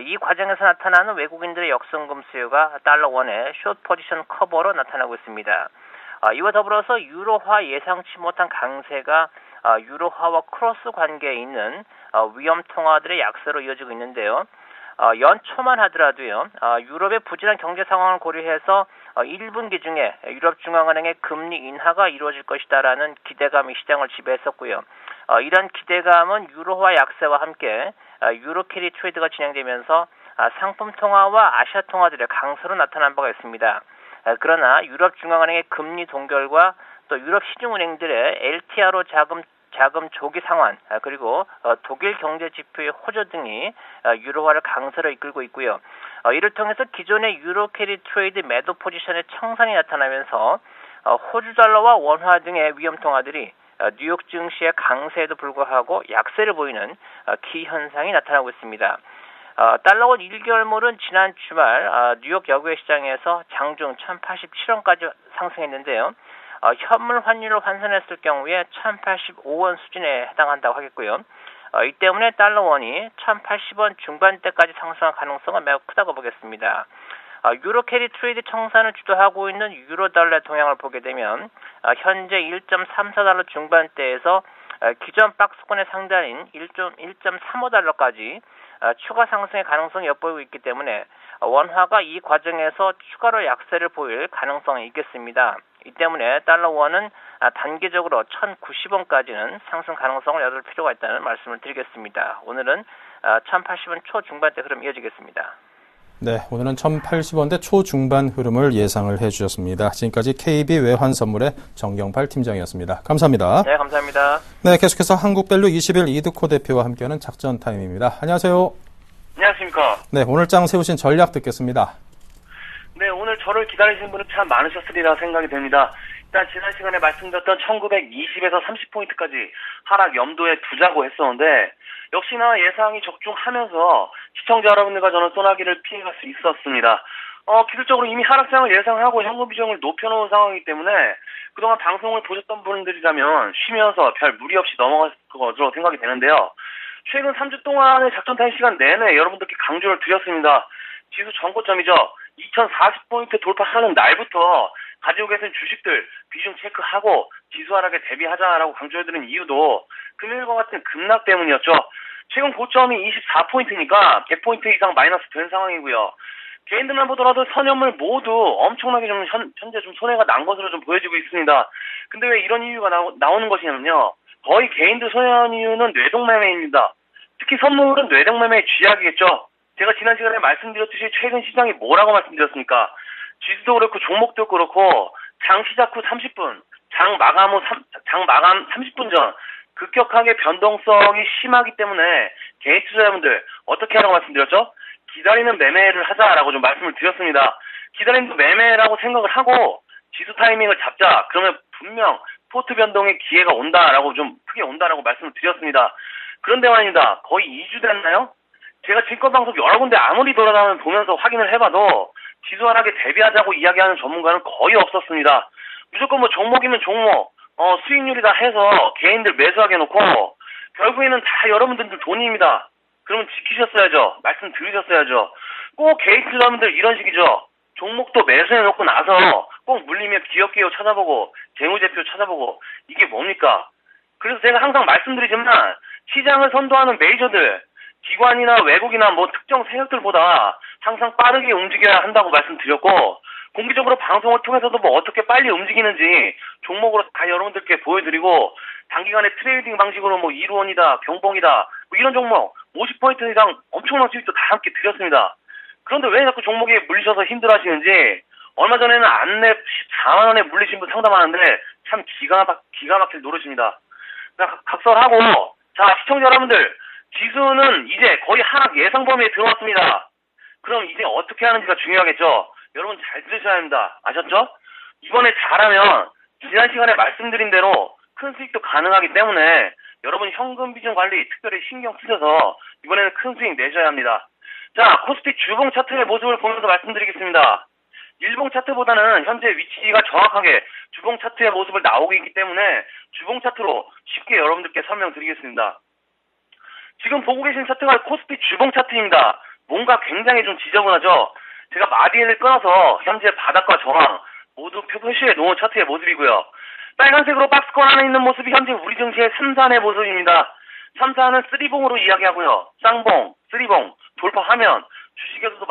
이 과정에서 나타나는 외국인들의 역성금 수요가 달러 원의 숏 포지션 커버로 나타나고 있습니다. 이와 더불어서 유로화 예상치 못한 강세가 유로화와 크로스 관계에 있는 위험 통화들의 약세로 이어지고 있는데요. 연초만 하더라도요, 유럽의 부진한 경제 상황을 고려해서 1분기 중에 유럽중앙은행의 금리 인하가 이루어질 것이다라는 기대감이 시장을 지배했었고요. 이런 기대감은 유로화 약세와 함께 유로 캐리 트레이드가 진행되면서 상품 통화와 아시아 통화들의 강세로 나타난 바가 있습니다. 그러나 유럽중앙은행의 금리 동결과 또 유럽 시중은행들의 LTRO 자금 조기 상환, 그리고 독일 경제 지표의 호조 등이 유로화를 강세로 이끌고 있고요. 이를 통해서 기존의 유로 캐리 트레이드 매도 포지션의 청산이 나타나면서 호주 달러와 원화 등의 위험 통화들이 뉴욕 증시의 강세에도 불구하고 약세를 보이는 기현상이 나타나고 있습니다. 달러원 1개월물은 지난 주말 뉴욕 여고의 시장에서 장중 1087원까지 상승했는데요. 현물 환율로 환산했을 경우에 1085원 수준에 해당한다고 하겠고요. 이 때문에 달러원이 1080원 중반대까지 상승할 가능성은 매우 크다고 보겠습니다. 유로 캐리 트레이드 청산을 주도하고 있는 유로 달러의 동향을 보게 되면 현재 1.34달러 중반대에서 기존 박스권의 상단인 1.35달러까지 추가 상승의 가능성이 엿보이고 있기 때문에 원화가 이 과정에서 추가로 약세를 보일 가능성이 있겠습니다. 이 때문에 달러 원은 단기적으로 1090원까지는 상승 가능성을 열어둘 필요가 있다는 말씀을 드리겠습니다. 오늘은 1080원 초중반대 흐름 이어지겠습니다. 네, 오늘은 1080원대 초중반 흐름을 예상을 해주셨습니다. 지금까지 KB 외환선물의 정경팔 팀장이었습니다. 감사합니다. 네, 감사합니다. 네, 계속해서 한국밸류 21 이드코 대표와 함께하는 작전 타임입니다. 안녕하세요. 안녕하십니까. 네, 오늘 장 세우신 전략 듣겠습니다. 네, 오늘 저를 기다리신 분은 참 많으셨으리라 생각이 됩니다. 일단 지난 시간에 말씀드렸던 1920에서 30포인트까지 하락 염두에 두자고 했었는데 역시나 예상이 적중하면서 시청자 여러분들과 저는 소나기를 피해갈 수 있었습니다. 기술적으로 이미 하락장을 예상하고 현금 비중을 높여놓은 상황이기 때문에 그동안 방송을 보셨던 분들이라면 쉬면서 별 무리 없이 넘어갈 것으로 생각이 되는데요. 최근 3주 동안의 작전 타임 시간 내내 여러분들께 강조를 드렸습니다. 지수 전고점이죠. 2040포인트 돌파하는 날부터 가지고 계신 주식들 비중 체크하고 지수 하락에 대비하자라고 강조해드린 이유도 금요일과 같은 급락 때문이었죠. 최근 고점이 24포인트니까 100포인트 이상 마이너스 된 상황이고요. 개인들만 보더라도 선현물 모두 엄청나게 좀 현재 좀 손해가 난 것으로 좀 보여지고 있습니다. 근데 왜 이런 이유가 나오는 것이냐면요. 거의 개인들 손해한 이유는 뇌동매매입니다. 특히 선물은 뇌동매매의 쥐약이겠죠. 제가 지난 시간에 말씀드렸듯이 최근 시장이 뭐라고 말씀드렸습니까? 지수도 그렇고 종목도 그렇고 장 시작 후 30분, 장 마감 30분 전 급격하게 변동성이 심하기 때문에 개인 투자자분들 어떻게 하라고 말씀드렸죠? 기다리는 매매를 하자라고 좀 말씀을 드렸습니다. 기다리는 매매라고 생각을 하고 지수 타이밍을 잡자. 그러면 분명 포트 변동의 기회가 온다라고 좀 크게 온다라고 말씀을 드렸습니다. 그런데 말입니다. 거의 2주 됐나요? 제가 증권방송 여러 군데 아무리 돌아다니면 보면서 확인을 해봐도 지수 하락에 대비하자고 이야기하는 전문가는 거의 없었습니다. 무조건 뭐 종목이면 종목, 수익률이다 해서 개인들 매수하게 해놓고 결국에는 다 여러분들 돈입니다. 그러면 지키셨어야죠. 말씀 들으셨어야죠. 꼭 개인 투자자분들 이런 식이죠. 종목도 매수해놓고 나서 꼭 물리면 기업개요 찾아보고 재무제표 찾아보고 이게 뭡니까? 그래서 제가 항상 말씀드리지만 시장을 선도하는 메이저들 기관이나 외국이나 뭐 특정 세력들보다 항상 빠르게 움직여야 한다고 말씀드렸고 공개적으로 방송을 통해서도 뭐 어떻게 빨리 움직이는지 종목으로 다 여러분들께 보여드리고 단기간에 트레이딩 방식으로 뭐 이루원이다 경봉이다 뭐 이런 종목 50포인트 이상 엄청난 수익도 다 함께 드렸습니다. 그런데 왜 자꾸 종목에 물리셔서 힘들어하시는지 얼마 전에는 안랩 14만 원에 물리신 분 상담하는데 참 기가 막힐 노릇입니다. 각설하고 자 시청자 여러분들 지수는 이제 거의 하락 예상 범위에 들어왔습니다. 그럼 이제 어떻게 하는지가 중요하겠죠. 여러분 잘 들으셔야 합니다. 아셨죠? 이번에 잘하면 지난 시간에 말씀드린 대로 큰 수익도 가능하기 때문에 여러분 현금 비중 관리 특별히 신경 쓰셔서 이번에는 큰 수익 내셔야 합니다. 자, 코스피 주봉 차트의 모습을 보면서 말씀드리겠습니다. 일봉 차트보다는 현재 위치가 정확하게 주봉 차트의 모습을 나오고 있기 때문에 주봉 차트로 쉽게 여러분들께 설명드리겠습니다. 지금 보고 계신 차트가 코스피 주봉 차트입니다. 뭔가 굉장히 좀 지저분하죠? 제가 마디를 끊어서 현재 바닥과 저항 모두 표시해 놓은 차트의 모습이고요. 빨간색으로 박스권 안에 있는 모습이 현재 우리 증시의 3산의 모습입니다. 3산은 쓰리봉으로 이야기하고요. 쌍봉, 쓰리봉 돌파하면 주식에서도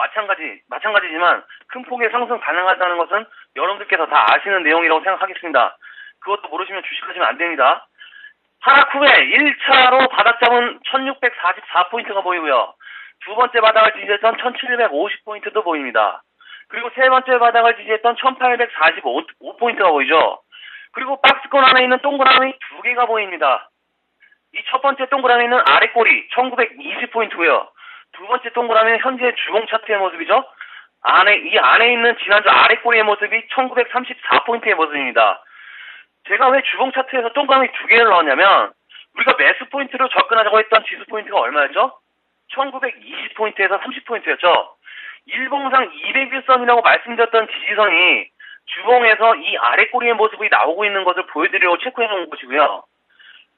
마찬가지지만 큰 폭의 상승 가능하다는 것은 여러분들께서 다 아시는 내용이라고 생각하겠습니다. 그것도 모르시면 주식하시면 안 됩니다. 하락 후에 1차로 바닥 잡은 1644포인트가 보이고요. 두 번째 바닥을 지지했던 1750포인트도 보입니다. 그리고 세 번째 바닥을 지지했던 1845포인트가 보이죠. 그리고 박스권 안에 있는 동그라미 두 개가 보입니다. 이 첫 번째 동그라미는 아래꼬리 1920포인트고요. 두 번째 동그라미는 현재 주봉 차트의 모습이죠. 이 안에 있는 지난주 아래꼬리의 모습이 1934포인트의 모습입니다. 제가 왜 주봉 차트에서 동그라미 두 개를 넣었냐면 우리가 매수 포인트로 접근하자고 했던 지수 포인트가 얼마였죠? 1920포인트에서 30포인트였죠. 일봉상 200일선이라고 말씀드렸던 지지선이 주봉에서 이 아래꼬리의 모습이 나오고 있는 것을 보여드리려고 체크해 놓은 것이고요.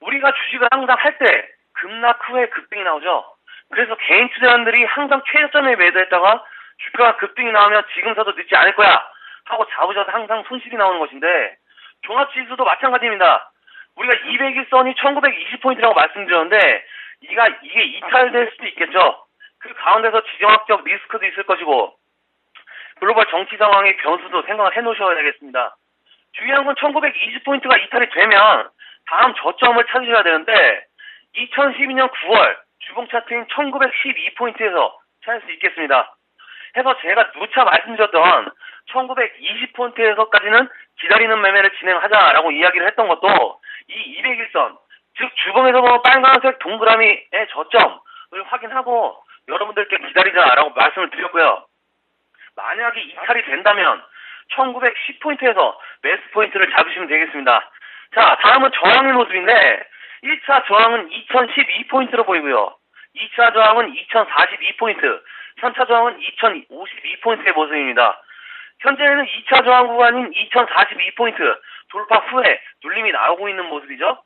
우리가 주식을 항상 할 때 급락 후에 급등이 나오죠. 그래서 개인 투자자들이 항상 최저점에 매도했다가 주가가 급등이 나오면 지금 사도 늦지 않을 거야 하고 잡으셔서 항상 손실이 나오는 것인데 종합지수도 마찬가지입니다. 우리가 200일선이 1920포인트라고 말씀드렸는데 이게 이탈될 수도 있겠죠. 그 가운데서 지정학적 리스크도 있을 것이고 글로벌 정치 상황의 변수도 생각을 해놓으셔야 되겠습니다. 중요한 건 1920포인트가 이탈이 되면 다음 저점을 찾으셔야 되는데 2012년 9월 주봉 차트인 1912포인트에서 찾을 수 있겠습니다. 해서 제가 누차 말씀드렸던 1920포인트에서까지는 기다리는 매매를 진행하자라고 이야기를 했던 것도 이 200일선, 즉 주봉에서 보면 빨간색 동그라미의 저점을 확인하고 여러분들께 기다리자라고 말씀을 드렸고요. 만약에 이탈이 된다면 1910포인트에서 매수 포인트를 잡으시면 되겠습니다. 자, 다음은 저항의 모습인데 1차 저항은 2012포인트로 보이고요. 2차 저항은 2042포인트, 3차 저항은 2052포인트의 모습입니다. 현재는 2차 저항 구간인 2042포인트 돌파 후에 눌림이 나오고 있는 모습이죠.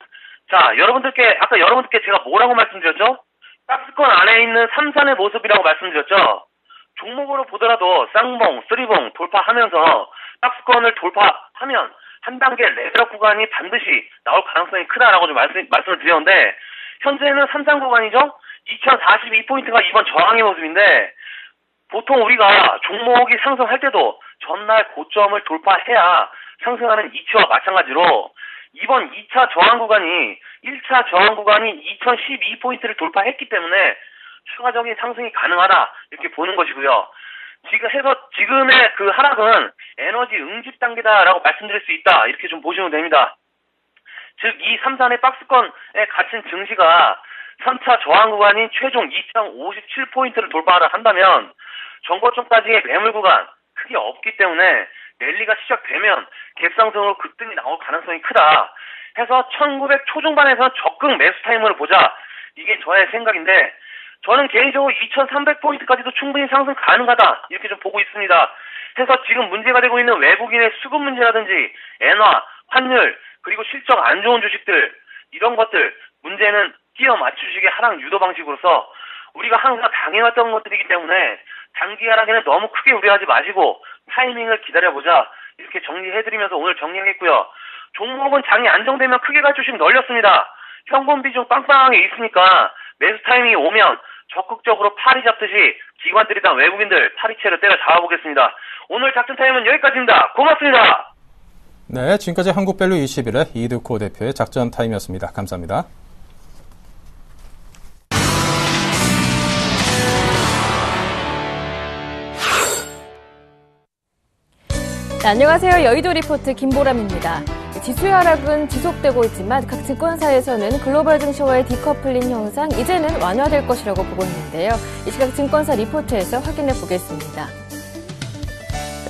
자, 아까 여러분들께 제가 뭐라고 말씀드렸죠? 박스권 안에 있는 3산의 모습이라고 말씀드렸죠. 종목으로 보더라도 쌍봉, 쓰리봉 돌파하면서 박스권을 돌파하면 한 단계 레벨업 구간이 반드시 나올 가능성이 크다라고 좀 말씀을 드렸는데 현재는 3산 구간이죠. 2042포인트가 이번 저항의 모습인데 보통 우리가 종목이 상승할 때도 전날 고점을 돌파해야 상승하는 이치와 마찬가지로 이번 2차 저항 구간이 1차 저항 구간이 2012포인트를 돌파했기 때문에 추가적인 상승이 가능하다 이렇게 보는 것이고요. 지금의 그 하락은 에너지 응집 단계다라고 말씀드릴 수 있다 이렇게 좀 보시면 됩니다. 즉 이 3산의 박스권에 갇힌 증시가 3차 저항 구간인 최종 2057포인트를 돌파를 한다면 정고점까지의 매물 구간 크게 없기 때문에 랠리가 시작되면 갭상승으로 급등이 나올 가능성이 크다 해서 1900 초중반에서 적극 매수 타이밍을 보자 이게 저의 생각인데 저는 개인적으로 2300포인트까지도 충분히 상승 가능하다 이렇게 좀 보고 있습니다. 해서 지금 문제가 되고 있는 외국인의 수급 문제라든지 엔화, 환율 그리고 실적 안 좋은 주식들 이런 것들 문제는 끼어 맞추식의 하락 유도 방식으로서 우리가 항상 당해왔던 것들이기 때문에 단기 하락에는 너무 크게 우려하지 마시고 타이밍을 기다려보자 이렇게 정리해드리면서 오늘 정리하겠고요. 종목은 장이 안정되면 크게 갈 주식 널렸습니다. 현금 비중 빵빵하게 있으니까 매수 타이밍이 오면 적극적으로 파리 잡듯이 기관들이나 외국인들 파리채를 때려 잡아보겠습니다. 오늘 작전 타임은 여기까지입니다. 고맙습니다. 네, 지금까지 한국밸류 21의 이두코 대표의 작전 타임이었습니다. 감사합니다. 네, 안녕하세요. 여의도 리포트 김보람입니다. 지수의 하락은 지속되고 있지만 각 증권사에서는 글로벌 증시와의 디커플링 현상 이제는 완화될 것이라고 보고 있는데요. 이 시각 증권사 리포트에서 확인해 보겠습니다.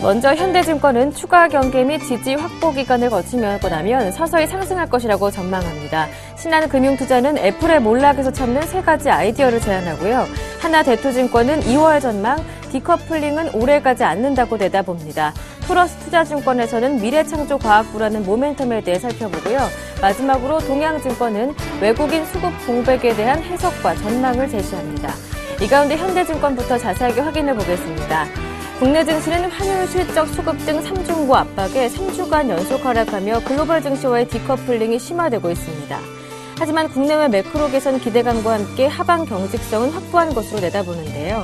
먼저 현대증권은 추가 경계 및 지지 확보 기간을 거치고 나면 서서히 상승할 것이라고 전망합니다. 신한금융투자는 애플의 몰락에서 찾는 3가지 아이디어를 제안하고요. 하나대투증권은 2월 전망, 디커플링은 오래가지 않는다고 내다봅니다. 토러스투자증권에서는 미래창조과학부라는 모멘텀에 대해 살펴보고요. 마지막으로 동양증권은 외국인 수급 공백에 대한 해석과 전망을 제시합니다. 이 가운데 현대증권부터 자세하게 확인해 보겠습니다. 국내 증시는 환율 실적 수급 등 3중고 압박에 3주간 연속 하락하며 글로벌 증시와의 디커플링이 심화되고 있습니다. 하지만 국내외 매크로 개선 기대감과 함께 하방 경직성은 확보한 것으로 내다보는데요.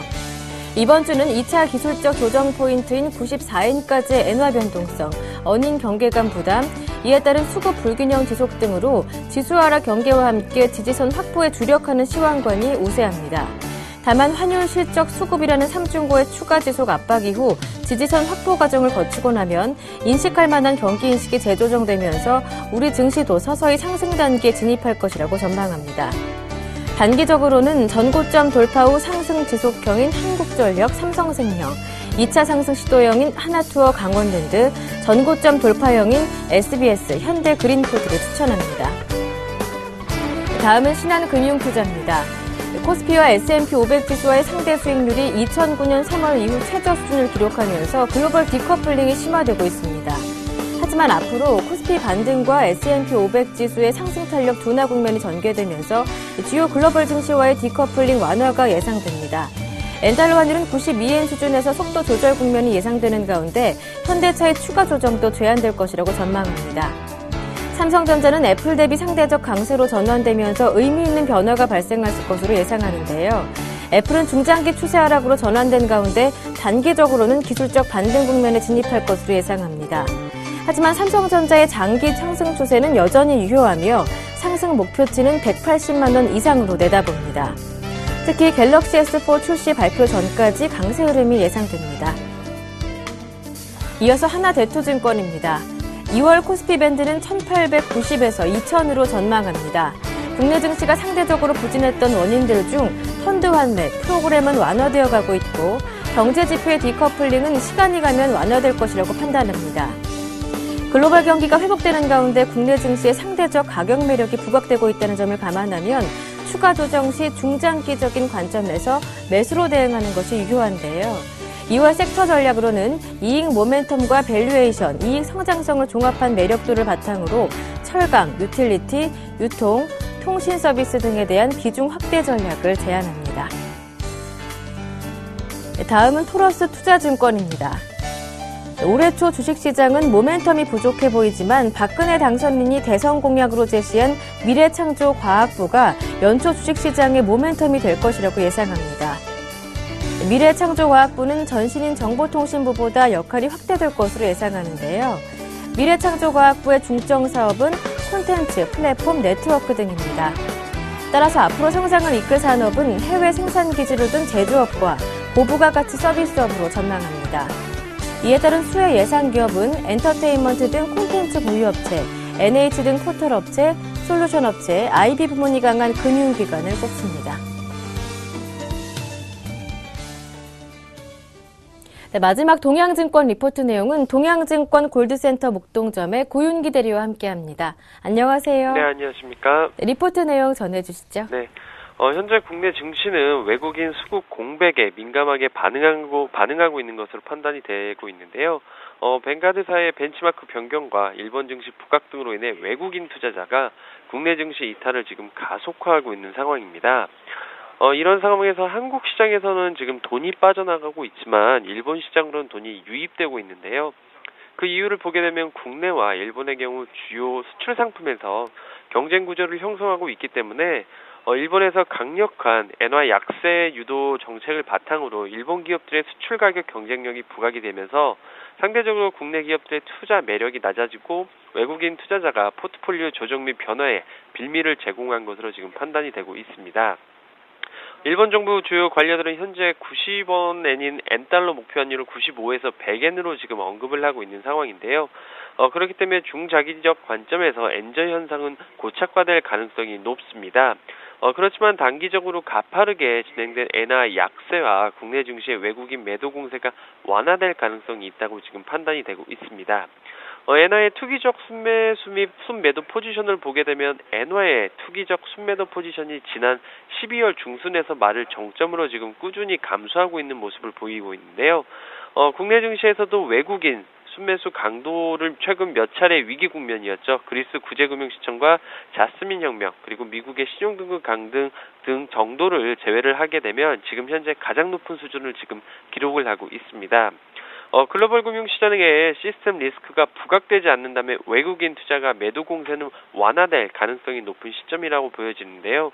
이번 주는 2차 기술적 조정 포인트인 94엔까지의 엔화 변동성, 어닝 경계감 부담, 이에 따른 수급 불균형 지속 등으로 지수 하락 경계와 함께 지지선 확보에 주력하는 시황관이 우세합니다. 다만 환율 실적 수급이라는 3중고의 추가 지속 압박 이후 지지선 확보 과정을 거치고 나면 인식할 만한 경기 인식이 재조정되면서 우리 증시도 서서히 상승 단계에 진입할 것이라고 전망합니다. 단기적으로는 전고점 돌파 후 상승 지속형인 한국전력, 삼성생명, 2차 상승 시도형인 하나투어 강원랜드, 전고점 돌파형인 SBS, 현대그린푸드를 추천합니다. 다음은 신한금융투자입니다. 코스피와 S&P 500 지수와의 상대 수익률이 2009년 3월 이후 최저 수준을 기록하면서 글로벌 디커플링이 심화되고 있습니다. 하지만 앞으로 코스피 반등과 S&P 500 지수의 상승 탄력 둔화 국면이 전개되면서 주요 글로벌 증시와의 디커플링 완화가 예상됩니다. 엔달러 환율은 92엔 수준에서 속도 조절 국면이 예상되는 가운데 현대차의 추가 조정도 제한될 것이라고 전망합니다. 삼성전자는 애플 대비 상대적 강세로 전환되면서 의미 있는 변화가 발생할 것으로 예상하는데요. 애플은 중장기 추세 하락으로 전환된 가운데 단기적으로는 기술적 반등 국면에 진입할 것으로 예상합니다. 하지만 삼성전자의 장기 상승 추세는 여전히 유효하며 상승 목표치는 180만 원 이상으로 내다봅니다. 특히 갤럭시 S4 출시 발표 전까지 강세 흐름이 예상됩니다. 이어서 하나대투증권입니다. 2월 코스피 밴드는 1890에서 2000으로 전망합니다. 국내 증시가 상대적으로 부진했던 원인들 중 펀드 환매, 프로그램은 완화되어 가고 있고 경제 지표의 디커플링은 시간이 가면 완화될 것이라고 판단합니다. 글로벌 경기가 회복되는 가운데 국내 증시의 상대적 가격 매력이 부각되고 있다는 점을 감안하면 추가 조정 시 중장기적인 관점에서 매수로 대응하는 것이 유효한데요. 2월 섹터 전략으로는 이익 모멘텀과 밸류에이션, 이익 성장성을 종합한 매력도를 바탕으로 철강, 유틸리티, 유통, 통신 서비스 등에 대한 비중 확대 전략을 제안합니다. 다음은 토러스 투자증권입니다. 올해 초 주식시장은 모멘텀이 부족해 보이지만 박근혜 당선인이 대선 공약으로 제시한 미래창조과학부가 연초 주식시장의 모멘텀이 될 것이라고 예상합니다. 미래창조과학부는 전신인 정보통신부보다 역할이 확대될 것으로 예상하는데요. 미래창조과학부의 중점 사업은 콘텐츠, 플랫폼, 네트워크 등입니다. 따라서 앞으로 성장을 이끌 산업은 해외 생산기지를 둔 제조업과 고부가 가치 서비스업으로 전망합니다. 이에 따른 수혜 예상 기업은 엔터테인먼트 등 콘텐츠 보유업체, NH 등 포털업체, 솔루션업체, IB 부문이 강한 금융기관을 꼽습니다. 네, 마지막 동양증권 리포트 내용은 동양증권 골드센터 목동점의 고윤기 대리와 함께합니다. 안녕하세요. 네, 안녕하십니까. 네, 리포트 내용 전해주시죠. 네, 현재 국내 증시는 외국인 수급 공백에 민감하게 반응하고 있는 것으로 판단이 되고 있는데요. 뱅가드사의 벤치마크 변경과 일본 증시 부각 등으로 인해 외국인 투자자가 국내 증시 이탈을 지금 가속화하고 있는 상황입니다. 이런 상황에서 한국 시장에서는 지금 돈이 빠져나가고 있지만 일본 시장으로는 돈이 유입되고 있는데요. 그 이유를 보게 되면 국내와 일본의 경우 주요 수출 상품에서 경쟁 구조를 형성하고 있기 때문에 일본에서 강력한 엔화 약세 유도 정책을 바탕으로 일본 기업들의 수출 가격 경쟁력이 부각이 되면서 상대적으로 국내 기업들의 투자 매력이 낮아지고 외국인 투자자가 포트폴리오 조정 및 변화에 빌미를 제공한 것으로 지금 판단이 되고 있습니다. 일본 정부 주요 관료들은 현재 90원엔인 엔달러 목표 환율을 95에서 100엔으로 지금 언급을 하고 있는 상황인데요. 그렇기 때문에 중장기적 관점에서 엔저 현상은 고착화될 가능성이 높습니다. 그렇지만 단기적으로 가파르게 진행된 엔화 약세와 국내 증시의 외국인 매도 공세가 완화될 가능성이 있다고 지금 판단이 되고 있습니다. 엔화의 투기적 순매수 및 순매도 포지션을 보게 되면 엔화의 투기적 순매도 포지션이 지난 12월 중순에서 말을 정점으로 지금 꾸준히 감소하고 있는 모습을 보이고 있는데요. 국내 증시에서도 외국인 순매수 강도를 최근 몇 차례 위기 국면이었죠. 그리스 구제금융시청과 자스민 혁명 그리고 미국의 신용등급 강등 등 정도를 제외를 하게 되면 지금 현재 가장 높은 수준을 지금 기록을 하고 있습니다. 글로벌 금융시장에 시스템 리스크가 부각되지 않는다면 외국인 투자가 매도 공세는 완화될 가능성이 높은 시점이라고 보여지는데요.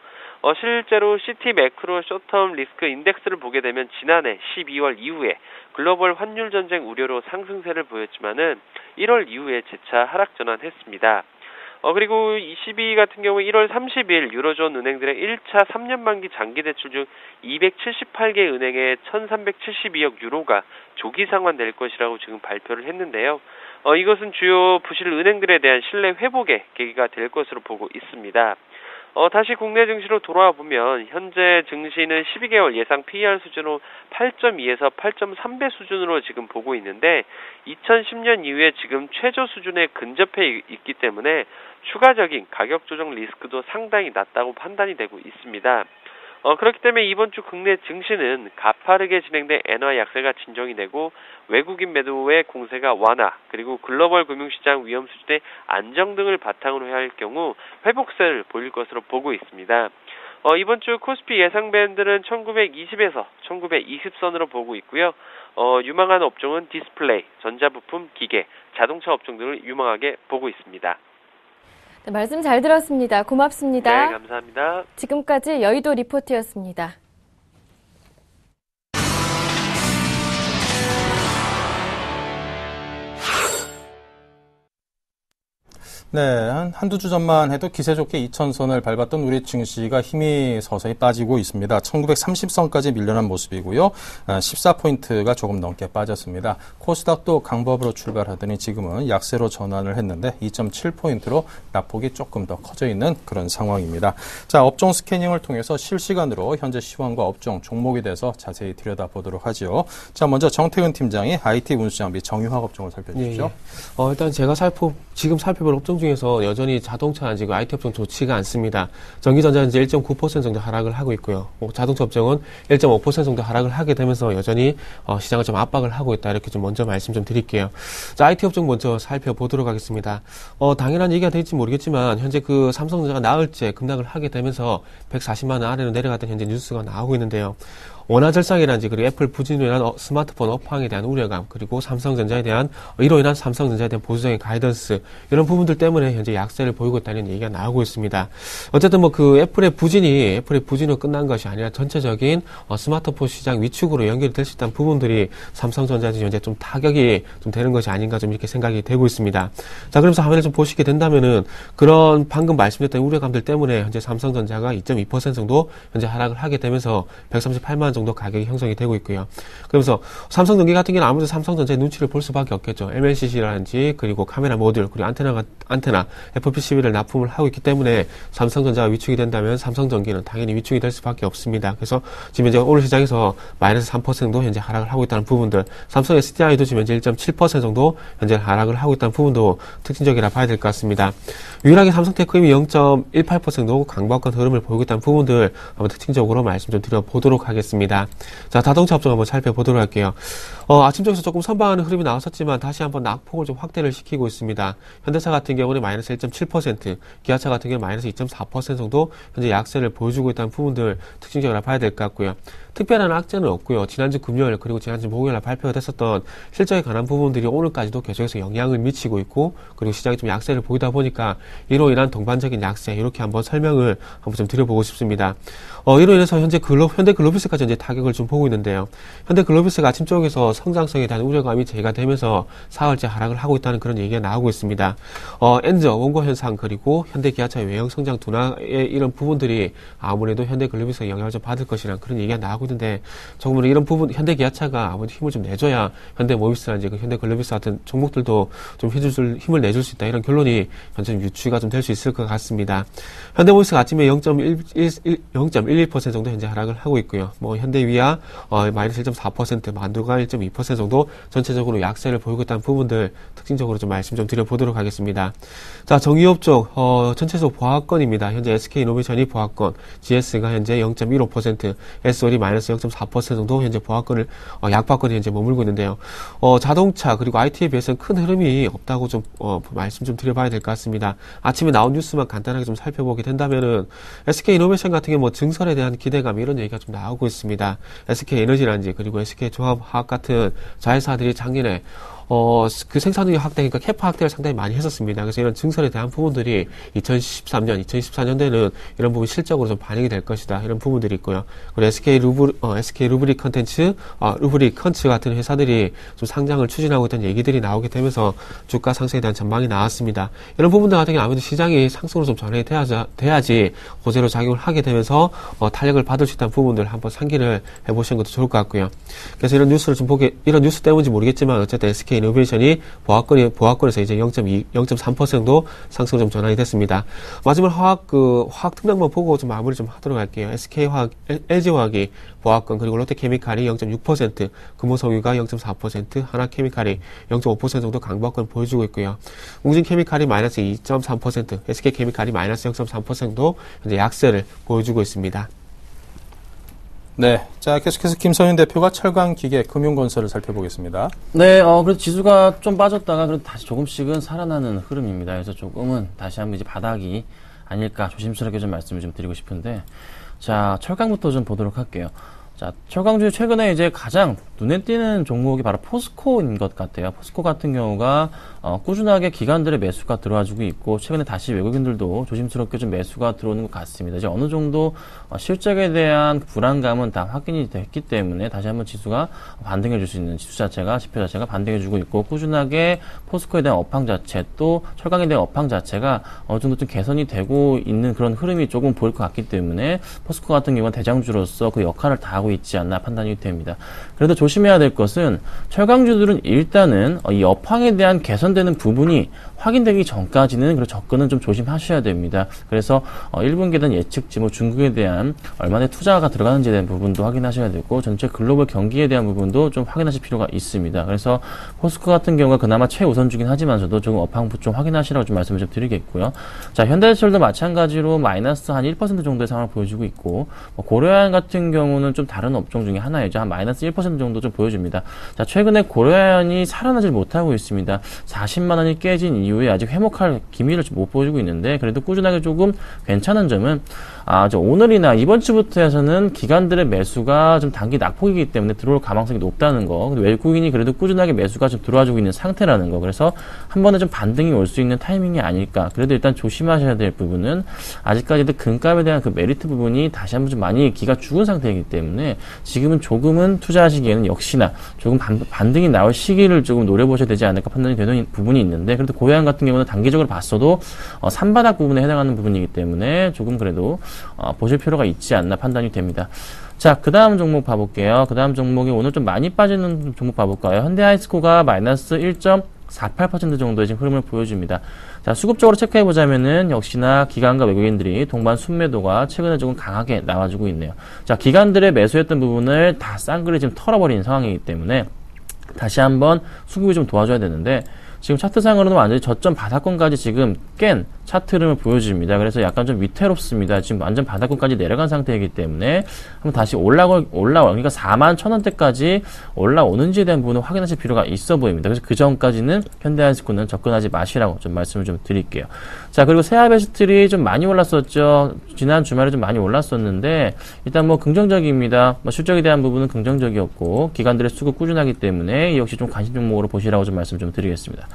실제로 시티 매크로 숏텀 리스크 인덱스를 보게 되면 지난해 12월 이후에 글로벌 환율 전쟁 우려로 상승세를 보였지만은 1월 이후에 재차 하락 전환했습니다. 그리고 ECB 같은 경우 1월 30일 유로존 은행들의 1차 3년 만기 장기 대출 중 278개 은행에 1,372억 유로가 조기 상환될 것이라고 지금 발표를 했는데요. 이것은 주요 부실 은행들에 대한 신뢰 회복의 계기가 될 것으로 보고 있습니다. 다시 국내 증시로 돌아와 보면 현재 증시는 12개월 예상 PER 수준으로 8.2에서 8.3배 수준으로 지금 보고 있는데 2010년 이후에 지금 최저 수준에 근접해 있기 때문에 추가적인 가격 조정 리스크도 상당히 낮다고 판단이 되고 있습니다. 그렇기 때문에 이번 주 국내 증시는 가파르게 진행된 엔화 약세가 진정이 되고 외국인 매도의 공세가 완화 그리고 글로벌 금융시장 위험 수준의 안정 등을 바탕으로 해야 할 경우 회복세를 보일 것으로 보고 있습니다. 이번 주 코스피 예상 밴드는 1920에서 1920선으로 보고 있고요. 유망한 업종은 디스플레이, 전자부품, 기계, 자동차 업종 등을 유망하게 보고 있습니다. 네, 말씀 잘 들었습니다. 고맙습니다. 네, 감사합니다. 지금까지 여의도 리포트였습니다. 네, 한두 주 전만 해도 기세 좋게 2000선을 밟았던 우리 증시가 힘이 서서히 빠지고 있습니다. 1930선까지 밀려난 모습이고요. 14포인트가 조금 넘게 빠졌습니다. 코스닥도 강보합으로 출발하더니 지금은 약세로 전환을 했는데 2.7포인트로 낙폭이 조금 더 커져 있는 그런 상황입니다. 자, 업종 스캐닝을 통해서 실시간으로 현재 시황과 업종, 종목에 대해서 자세히 들여다보도록 하죠. 자, 먼저 정태근 팀장이 IT 운수장비 정유학 업종을 살펴주십시오. 예. 일단 제가 지금 살펴볼 업종 중에서 여전히 자동차 지금 IT 업종 좋지가 않습니다. 전기전자는 이제 1.9% 정도 하락을 하고 있고요. 자동차 업종은 1.5% 정도 하락을 하게 되면서 여전히 시장을 좀 압박을 하고 있다. 이렇게 좀 먼저 말씀 좀 드릴게요. 자, IT 업종 먼저 살펴보도록 하겠습니다. 당연한 얘기가 될지 모르겠지만 현재 그 삼성전자가 나흘째 급락을 하게 되면서 140만 원 아래로 내려갔던 현재 뉴스가 나오고 있는데요. 원화절상이라든지 그리고 애플 부진으로 인한 스마트폰 업황에 대한 우려감 그리고 이로 인한 삼성전자에 대한 보수적인 가이던스 이런 부분들 때문에 현재 약세를 보이고 있다는 얘기가 나오고 있습니다. 어쨌든 그 애플의 부진으로 끝난 것이 아니라 전체적인 스마트폰 시장 위축으로 연결이 될 수 있다는 부분들이 삼성전자에 현재 좀 타격이 좀 되는 것이 아닌가 좀 이렇게 생각이 되고 있습니다. 자, 그러면서 화면을 좀 보시게 된다면은 그런 방금 말씀드렸던 우려감들 때문에 현재 삼성전자가 2.2% 정도 현재 하락을 하게 되면서 138만 정도 가격이 형성이 되고 있고요. 그러면서 삼성전기 같은 경우는 아무래도 삼성전자의 눈치를 볼 수밖에 없겠죠. MLCC라든지 그리고 카메라 모듈 그리고 안테나 FPCB를 납품을 하고 있기 때문에 삼성전자가 위축이 된다면 삼성전기는 당연히 위축이 될 수밖에 없습니다. 그래서 지금 현재 오늘 시장에서 마이너스 3% 정도 현재 하락을 하고 있다는 부분들, 삼성 SDI도 지금 현재 1.7% 정도 현재 하락을 하고 있다는 부분도 특징적이라 봐야 될 것 같습니다. 유일하게 삼성테크임이 0.18% 정도 강보합권 흐름을 보이고 있다는 부분들 한번 특징적으로 말씀 좀 드려보도록 하겠습니다. 자, 자동차 업종 한번 살펴보도록 할게요. 아침 쪽에서 조금 선방하는 흐름이 나왔었지만 다시 한번 낙폭을 좀 확대를 시키고 있습니다. 현대차 같은 경우는 마이너스 1.7%, 기아차 같은 경우는 마이너스 2.4% 정도 현재 약세를 보여주고 있다는 부분들 특징적으로 봐야 될 것 같고요. 특별한 악재는 없고요. 지난주 금요일 그리고 지난주 목요일 날 발표가 됐었던 실적에 관한 부분들이 오늘까지도 계속해서 영향을 미치고 있고 그리고 시장이 좀 약세를 보이다 보니까 이로 인한 동반적인 약세 이렇게 한번 설명을 한번 좀 드려보고 싶습니다. 이로 인해서 현재 현대 글로비스까지 이제 타격을 좀 보고 있는데요. 현대글로비스가 아침 쪽에서 성장성에 대한 우려감이 제기가 되면서 사흘째 하락을 하고 있다는 그런 얘기가 나오고 있습니다. 엔저, 원고 현상, 그리고 현대기아차의 외형 성장 둔화의 이런 부분들이 아무래도 현대글로비스에 영향을 좀 받을 것이라는 그런 얘기가 나오고 있는데, 조금은 이런 부분, 현대기아차가 아무래도 힘을 좀 내줘야 현대모비스라든지 그 현대글로비스 같은 종목들도 좀 힘을 내줄 수 있다, 이런 결론이 현재 유추가 좀 될 수 있을 것 같습니다. 현대모비스가 아침에 0.11% 정도 현재 하락을 하고 있고요. 뭐 현대위아 마이너스 1.4%, 만두가 1.2% 정도 전체적으로 약세를 보이고 있다는 부분들 특징적으로 좀 말씀 좀 드려보도록 하겠습니다. 자, 정유업 쪽 전체적으로 보합권입니다. 현재 SK이노베이션이 보합권, GS가 현재 0.15%, SOL이 마이너스 0.4% 정도 현재 보합권을 약박권에 현재 머물고 있는데요. 자동차 그리고 IT에 비해서는 큰 흐름이 없다고 좀 말씀 좀 드려봐야 될 것 같습니다. 아침에 나온 뉴스만 간단하게 좀 살펴보게 된다면은 SK이노베이션 같은 경우 뭐 증설에 대한 기대감 이런 얘기가 좀 나오고 있습니다. SK에너지라든지 그리고 SK조합화학 같은 자회사들이 작년에 그 생산능력 확대, 그러니까 캐파 확대를 상당히 많이 했었습니다. 그래서 이런 증설에 대한 부분들이 2013년, 2014년대는 이런 부분 실적으로 좀 반영이 될 것이다, 이런 부분들이 있고요. 그리고 SK 루브리 컨텐츠, 루브리 컨츠 같은 회사들이 좀 상장을 추진하고 있다는 얘기들이 나오게 되면서 주가 상승에 대한 전망이 나왔습니다. 이런 부분들 같은 경우 아무래도 시장이 상승으로 좀 전환이 돼야지 호재로 작용을 하게 되면서 탄력을 받을 수 있다는 부분들 한번 상기를 해보시는 것도 좋을 것 같고요. 그래서 이런 뉴스를 좀 이런 뉴스 때문인지 모르겠지만 어쨌든 SK이노베이션이 보합권에서 이제 0.3% 정도 상승 좀 전환이 됐습니다. 마지막 화학 특량만 보고 좀 마무리 좀 하도록 할게요. SK화학, LG화학이 보합권, 그리고 롯데케미칼이 0.6%, 금호성유가 0.4%, 하나케미칼이 0.5% 정도 강보합권 보여주고 있고요. 웅진케미칼이 마이너스 2.3%, SK케미칼이 마이너스 0.3% 정도 현재 약세를 보여주고 있습니다. 네. 자, 계속해서 김성현 대표가 철강기계, 금융건설을 살펴보겠습니다. 네, 그래도 지수가 좀 빠졌다가 그래도 다시 조금씩은 살아나는 흐름입니다. 그래서 조금은 다시 한번 이제 바닥이 아닐까 조심스럽게 좀 말씀을 좀 드리고 싶은데, 자, 철강부터 좀 보도록 할게요. 자, 철강주 최근에 이제 가장 눈에 띄는 종목이 바로 포스코인 것 같아요. 포스코 같은 경우가 꾸준하게 기관들의 매수가 들어와주고 있고, 최근에 다시 외국인들도 조심스럽게 좀 매수가 들어오는 것 같습니다. 이제 어느 정도 실적에 대한 불안감은 다 확인이 됐기 때문에 다시 한번 지수가 반등해 줄 수 있는 지표 자체가 반등해 주고 있고, 꾸준하게 포스코에 대한 업황 자체, 또 철강에 대한 업황 자체가 어느 정도 좀 개선이 되고 있는 그런 흐름이 조금 보일 것 같기 때문에 포스코 같은 경우는 대장주로서 그 역할을 다하고 있지 않나 판단이 됩니다. 그래도 조심해야 될 것은 철강주들은 일단은 이 업황에 대한 개선되는 부분이 확인되기 전까지는 그리고 접근은 좀 조심하셔야 됩니다. 그래서 1분기에 대한 예측치, 중국에 대한 얼마나 투자가 들어가는지에 대한 부분도 확인하셔야 되고, 전체 글로벌 경기에 대한 부분도 좀 확인하실 필요가 있습니다. 그래서 포스코 같은 경우가 그나마 최우선주긴 하지만서도 조금 업황 좀 확인하시라고 좀 말씀을 좀 드리겠고요. 자, 현대제철도 마찬가지로 마이너스 한 1% 정도의 상황을 보여주고 있고, 고려아연 같은 경우는 좀 다른 업종 중에 하나이죠. 한 마이너스 1% 정도 좀 보여줍니다. 자, 최근에 고려아연이 살아나질 못하고 있습니다. 40만 원이 깨진 이후에 아직 회복할 기미를 못 보여주고 있는데, 그래도 꾸준하게 조금 괜찮은 점은 오늘이나 이번 주부터 해서는 기관들의 매수가 좀 단기 낙폭이기 때문에 들어올 가망성이 높다는 거, 외국인이 그래도 꾸준하게 매수가 좀 들어와주고 있는 상태라는 거, 그래서 한 번에 좀 반등이 올 수 있는 타이밍이 아닐까. 그래도 일단 조심하셔야 될 부분은 아직까지도 금값에 대한 그 메리트 부분이 다시 한번 좀 많이 기가 죽은 상태이기 때문에 지금은 조금은 투자하시기에는 역시나 조금 반등이 나올 시기를 조금 노려보셔야 되지 않을까 판단이 되는 부분이 있는데, 그래도 고려아연 같은 경우는 단기적으로 봤어도 산바닥 부분에 해당하는 부분이기 때문에 조금 그래도 보실 필요가 있지 않나 판단이 됩니다. 자, 그 다음 종목 봐볼게요. 그 다음 종목이 오늘 좀 많이 빠지는 종목 봐볼까요? 현대하이스코가 마이너스 1.48% 정도의 지금 흐름을 보여줍니다. 자, 수급적으로 체크해보자면은 역시나 기관과 외국인들이 동반 순매도가 최근에 조금 강하게 나와주고 있네요. 자, 기관들의 매수했던 부분을 다 쌍그리 지금 털어버린 상황이기 때문에 다시 한번 수급이 좀 도와줘야 되는데, 지금 차트상으로는 완전히 저점 바닥권까지 지금 깬 차트 흐름을 보여줍니다. 그래서 약간 좀 위태롭습니다. 지금 완전 바닥권까지 내려간 상태이기 때문에 한번 다시 그러니까 41,000원대까지 올라오는지에 대한 부분을 확인하실 필요가 있어 보입니다. 그래서 그 전까지는 현대하이스코는 접근하지 마시라고 좀 말씀을 좀 드릴게요. 자, 그리고 세아베스틀이 좀 많이 올랐었죠. 지난 주말에 좀 많이 올랐었는데, 일단 긍정적입니다. 실적에 대한 부분은 긍정적이었고, 기관들의 수급 꾸준하기 때문에 이 역시 좀 관심 종목으로 보시라고 좀 말씀 좀 드리겠습니다.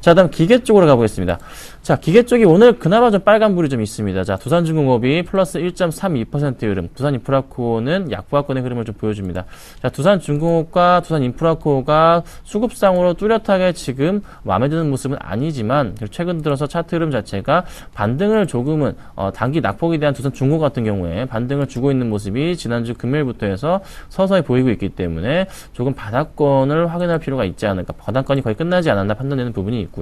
자, 다음 기계 쪽으로 가보겠습니다. 자, 기계 쪽이 오늘 그나마 좀 빨간불이 좀 있습니다. 자, 두산중공업이 플러스 1.32%의 흐름, 두산인프라코어는 약보합권의 흐름을 좀 보여줍니다. 자, 두산중공업과 두산인프라코어가 수급상으로 뚜렷하게 지금 마음에 드는 모습은 아니지만 최근 들어서 차트 흐름 자체가 반등을 조금은 단기 낙폭에 대한 두산중공업 같은 경우에 반등을 주고 있는 모습이 지난주 금요일부터 해서 서서히 보이고 있기 때문에 조금 바닥권을 확인할 필요가 있지 않을까, 바닥권이 거의 끝나지 않았나 판단되는 부분이 있고요.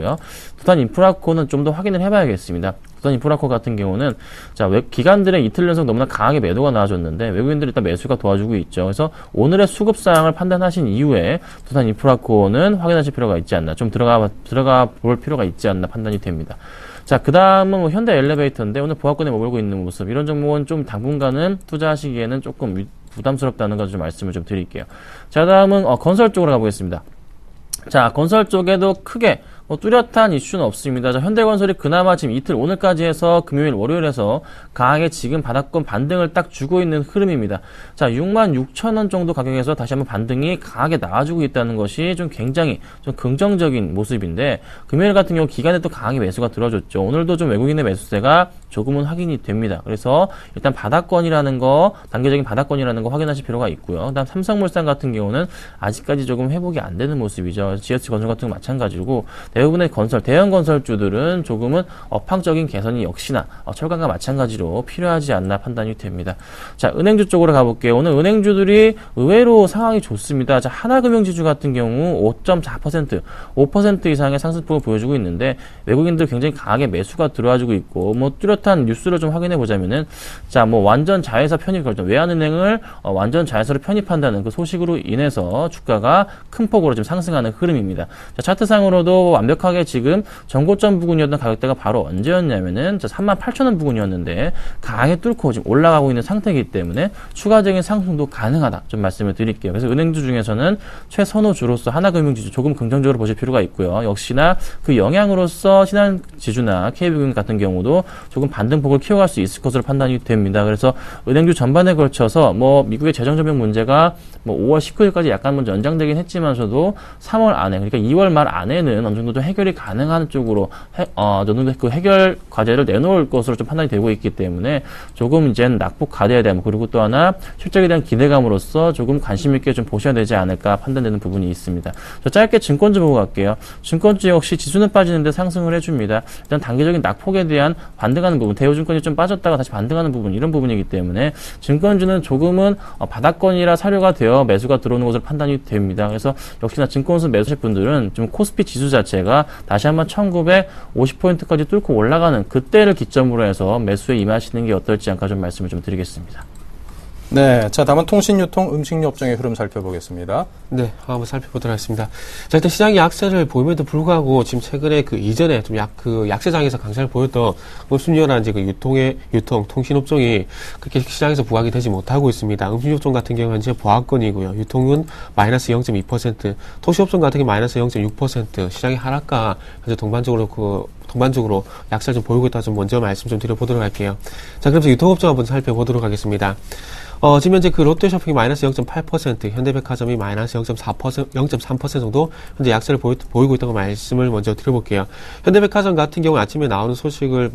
두산인프라코어는 좀 더 확인을 해봐야겠습니다. 두산인프라코어 같은 경우는 자, 기관들의 이틀 연속 너무나 강하게 매도가 나와줬는데 외국인들이 일단 매수가 도와주고 있죠. 그래서 오늘의 수급 사항을 판단하신 이후에 두산인프라코어는 확인하실 필요가 있지 않나, 좀 들어가 볼 필요가 있지 않나 판단이 됩니다. 자, 그 다음은 뭐 현대 엘리베이터인데 오늘 보합권에 머물고 있는 모습, 이런 종목은 좀 당분간은 투자하시기에는 조금 부담스럽다는 걸 좀 말씀을 좀 드릴게요. 자, 다음은 건설 쪽으로 가보겠습니다. 자, 건설 쪽에도 크게 뚜렷한 이슈는 없습니다. 자, 현대건설이 그나마 지금 이틀 오늘까지 해서 금요일 월요일에서 강하게 지금 바닥권 반등을 딱 주고 있는 흐름입니다. 자, 66,000원 정도 가격에서 다시 한번 반등이 강하게 나와주고 있다는 것이 좀 굉장히 좀 긍정적인 모습인데, 금요일 같은 경우 기간에 또 강하게 매수가 들어줬죠. 오늘도 좀 외국인의 매수세가 조금은 확인이 됩니다. 그래서 일단 바닥권이라는 거, 단계적인 바닥권이라는 거 확인하실 필요가 있고요. 그다음 삼성물산 같은 경우는 아직까지 조금 회복이 안 되는 모습이죠. GS건설 같은 거 마찬가지고 대부분의 대형 건설주들은 조금은 업황적인 개선이 역시나 철강과 마찬가지로 필요하지 않나 판단이 됩니다. 자, 은행주 쪽으로 가볼게요. 오늘 은행주들이 의외로 상황이 좋습니다. 자, 하나금융지주 같은 경우 5.4%, 5% 이상의 상승폭을 보여주고 있는데 외국인들 굉장히 강하게 매수가 들어와주고 있고, 뭐 뚜렷한 뉴스를 좀 확인해 보자면은, 자, 뭐 완전 자회사 편입 결정, 외환은행을 완전 자회사로 편입한다는 그 소식으로 인해서 주가가 큰 폭으로 좀 상승하는 흐름입니다. 자, 차트상으로도 완벽하게 지금 전고점 부근이었던 가격대가 바로 언제였냐면은 38,000원 부근이었는데 강하게 뚫고 지금 올라가고 있는 상태이기 때문에 추가적인 상승도 가능하다, 좀 말씀을 드릴게요. 그래서 은행주 중에서는 최선호주로서 하나금융지주 조금 긍정적으로 보실 필요가 있고요. 역시나 그 영향으로서 신한지주나 KB금융 같은 경우도 조금 반등폭을 키워갈 수 있을 것으로 판단이 됩니다. 그래서 은행주 전반에 걸쳐서 뭐 미국의 재정적인 문제가 뭐 5월 19일까지 약간 먼저 연장되긴 했지만서도 3월 안에, 그러니까 2월 말 안에는 어느 정도 좀 해결이 가능한 쪽으로 어느 정도 그 해결 과제를 내놓을 것으로 좀 판단이 되고 있기 때문에 조금 이제는 낙폭 가대에 대한, 그리고 또 하나 실적에 대한 기대감으로서 조금 관심 있게 좀 보셔야 되지 않을까 판단되는 부분이 있습니다. 저 짧게 증권주 보고 갈게요. 증권주 역시 지수는 빠지는데 상승을 해줍니다. 일단 단기적인 낙폭에 대한 반등하는 부분, 대우증권이 좀 빠졌다가 다시 반등하는 부분, 이런 부분이기 때문에 증권주는 조금은 바닥권이라 사료가 되어 매수가 들어오는 것으로 판단이 됩니다. 그래서 역시나 증권수 매수하실 분들은 좀 코스피 지수 자체가 다시 한번 1950포인트까지 뚫고 올라가는 그때를 기점으로 해서 매수에 임하시는 게 어떨지 않을까 좀 말씀을 좀 드리겠습니다. 네, 자, 다음은 통신유통, 음식료 업종의 흐름 살펴보겠습니다. 네, 한번 살펴보도록 하겠습니다. 자, 일단 시장이 약세를 보임에도 불구하고 지금 최근에 그 이전에 좀 약세장에서 강세를 보였던 음식료라든지 그 유통, 통신업종이 그렇게 시장에서 부각이 되지 못하고 있습니다. 음식료업종 같은 경우는 이제 보합권이고요. 유통은 마이너스 0.2%, 통신업종 같은 경우 마이너스 0.6%, 시장의 하락과 현재 동반적으로 약세를 좀 보이고 있다 좀 먼저 말씀 좀 드려보도록 할게요. 자, 그럼 유통업종 한번 살펴보도록 하겠습니다. 지금 현재 그 롯데쇼핑이 마이너스 0.8%, 현대백화점이 마이너스 0.3% 정도 현재 약세를 보이고 있다고 말씀을 먼저 드려볼게요. 현대백화점 같은 경우 아침에 나오는 소식을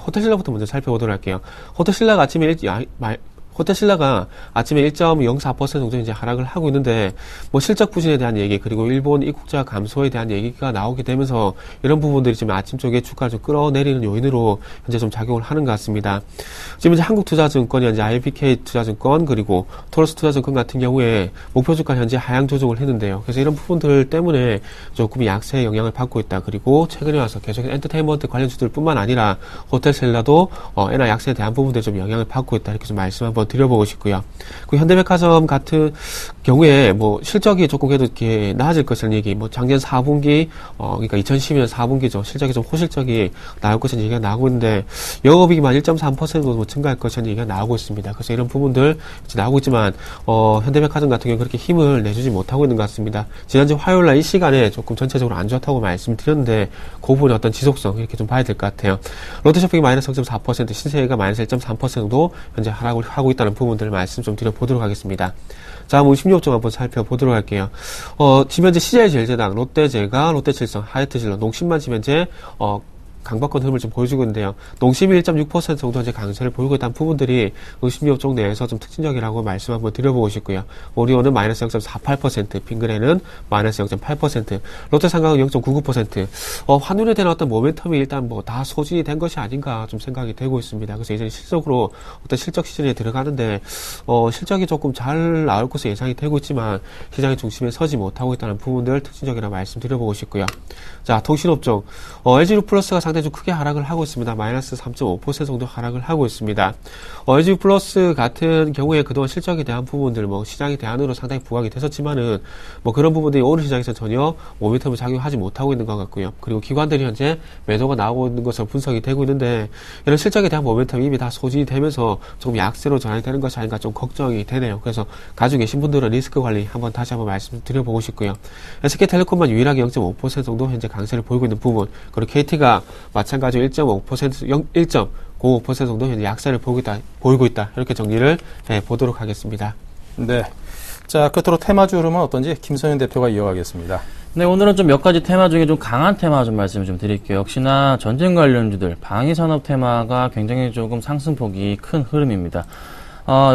호텔신라부터 먼저 살펴보도록 할게요. 호텔신라가 아침에 1.04% 정도 이제 하락을 하고 있는데, 뭐 실적 부진에 대한 얘기, 그리고 일본 입국자 감소에 대한 얘기가 나오게 되면서 이런 부분들이 지금 아침 쪽에 주가를 좀 끌어내리는 요인으로 현재 좀 작용을 하는 것 같습니다. 지금 이제 한국투자증권이 이제 IBK 투자증권, 그리고 토러스 투자증권 같은 경우에 목표 주가 현재 하향 조정을 했는데요. 그래서 이런 부분들 때문에 조금 약세의 영향을 받고 있다. 그리고 최근에 와서 계속해서 엔터테인먼트 관련주들 뿐만 아니라 호텔셀러도 엔화 약세에 대한 부분들이 좀 영향을 받고 있다. 이렇게 좀 말씀 한번 드려보고 싶고요. 그 현대백화점 같은 경우에 뭐 실적이 조금 그래도 이렇게 나아질 것이라는 얘기, 뭐 작년 4분기, 그러니까 2012년 4분기죠. 실적이 좀 호실적이 나올 것이라는 얘기가 나오고 있는데, 영업이익만 1.3% 증가할 것이라는 얘기가 나오고 있습니다. 그래서 이런 부분들 이제 나오고 있지만, 현대백화점 같은 경우 그렇게 힘을 내주지 못하고 있는 것 같습니다. 지난주 화요일날 이 시간에 조금 전체적으로 안 좋다고 말씀드렸는데, 그 부분의 어떤 지속성, 이렇게 좀 봐야 될 것 같아요. 롯데쇼핑이 마이너스 0.4%, 신세계가 마이너스 1.3% 정도 현재 하락을 하고 있다는 부분들을 말씀 좀 드려보도록 하겠습니다. 자, 한번 16종 한번 살펴보도록 할게요. 지금 현재 CJ제일제당, 롯데제가, 롯데칠성, 하이트질러, 농심만 지금 현재, 강박권 흐름을 좀 보여주고 있는데요. 농심이 1.6% 정도 이제 강세를 보이고 있다는 부분들이 16종 내에서 좀 특징적이라고 말씀 한번 드려보고 싶고요. 오리온은 마이너스 0.48%, 핑그레는 마이너스 0.8%, 롯데삼강은 0.99%. 환율에 대한 어떤 모멘텀이 일단 뭐 다 소진이 된 것이 아닌가 좀 생각이 되고 있습니다. 그래서 이제 실적으로 어떤 실적 시즌에 들어가는데, 실적이 조금 잘 나올 것으로 예상이 되고 있지만, 시장의 중심에 서지 못하고 있다는 부분들 특징적이라 말씀 드려보고 싶고요. 자, 통신업종. LG유플러스가 상당히 좀 크게 하락을 하고 있습니다. 마이너스 3.5% 정도 하락을 하고 있습니다. LG유플러스 같은 경우에 그동안 실적에 대한 부분들, 시장의 대안으로 상당히 부각이 됐었지만은, 그런 부분들이 오늘 시장에서 전혀 모멘텀을 작용하지 못하고 있는 것 같고요. 그리고 기관들이 현재 매도가 나오고 있는 것으로 분석이 되고 있는데, 이런 실적에 대한 모멘텀이 이미 다 소진이 되면서 조금 약세로 전환이 되는 것이 아닌가 좀 걱정이 되네요. 그래서 가지고 계신 분들은 리스크 관리 다시 한번 말씀드려보고 싶고요. SK텔레콤만 유일하게 0.5% 정도 현재 강세를 보이고 있는 부분, 그리고 KT가 마찬가지로 1.5% 정도 현재 약세를 보이고 있다. 이렇게 정리를 보도록 하겠습니다. 네. 자, 끝으로 테마주 흐름은 어떤지 김선현 대표가 이어가겠습니다. 네, 오늘은 좀 몇 가지 테마 중에 좀 강한 테마 좀 말씀을 좀 드릴게요. 역시나 전쟁 관련주들, 방위산업 테마가 굉장히 조금 상승폭이 큰 흐름입니다.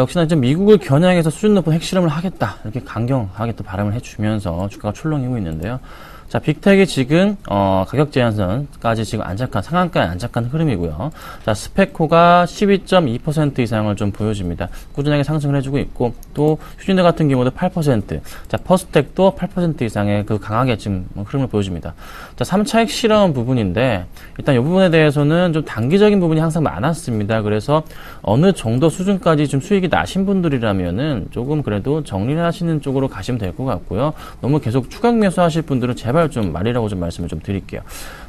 역시나 이제 미국을 겨냥해서 수준 높은 핵실험을 하겠다. 이렇게 강경하게 또 발음을 해주면서 주가가 출렁이고 있는데요. 자, 빅텍이 지금, 가격 제한선까지 지금 상한가에 안착한 흐름이고요. 자, 스페코가 12.2% 이상을 좀 보여줍니다. 꾸준하게 상승을 해주고 있고, 또, 휴진드 같은 경우도 8%, 자, 퍼스텍도 8% 이상의 그 강하게 지금 흐름을 보여줍니다. 자, 3차 핵실험 부분인데, 일단 이 부분에 대해서는 좀 단기적인 부분이 항상 많았습니다. 그래서 어느 정도 수준까지 좀 수익이 나신 분들이라면은 조금 그래도 정리를 하시는 쪽으로 가시면 될 것 같고요. 너무 계속 추각 매수하실 분들은 제발 좀 말이라고 좀 말씀을 좀 드릴게요.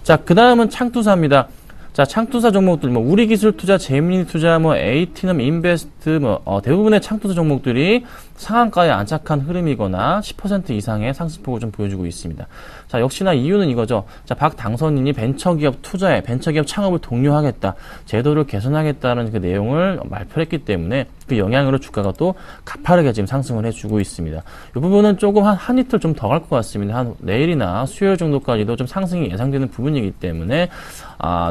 자, 그 다음은 창투사입니다. 자, 창투사 종목들, 우리기술투자, 제미니투자, 에이티넘, 인베스트, 대부분의 창투사 종목들이 상한가에 안착한 흐름이거나 10% 이상의 상승폭을 좀 보여주고 있습니다. 자, 역시나 이유는 이거죠. 자, 박 당선인이 벤처기업 투자에, 벤처기업 창업을 독려하겠다, 제도를 개선하겠다는 그 내용을 발표했기 때문에 그 영향으로 주가가 또 가파르게 지금 상승을 해주고 있습니다. 이 부분은 조금 한 이틀 좀 더 갈 것 같습니다. 한 내일이나 수요일 정도까지도 좀 상승이 예상되는 부분이기 때문에,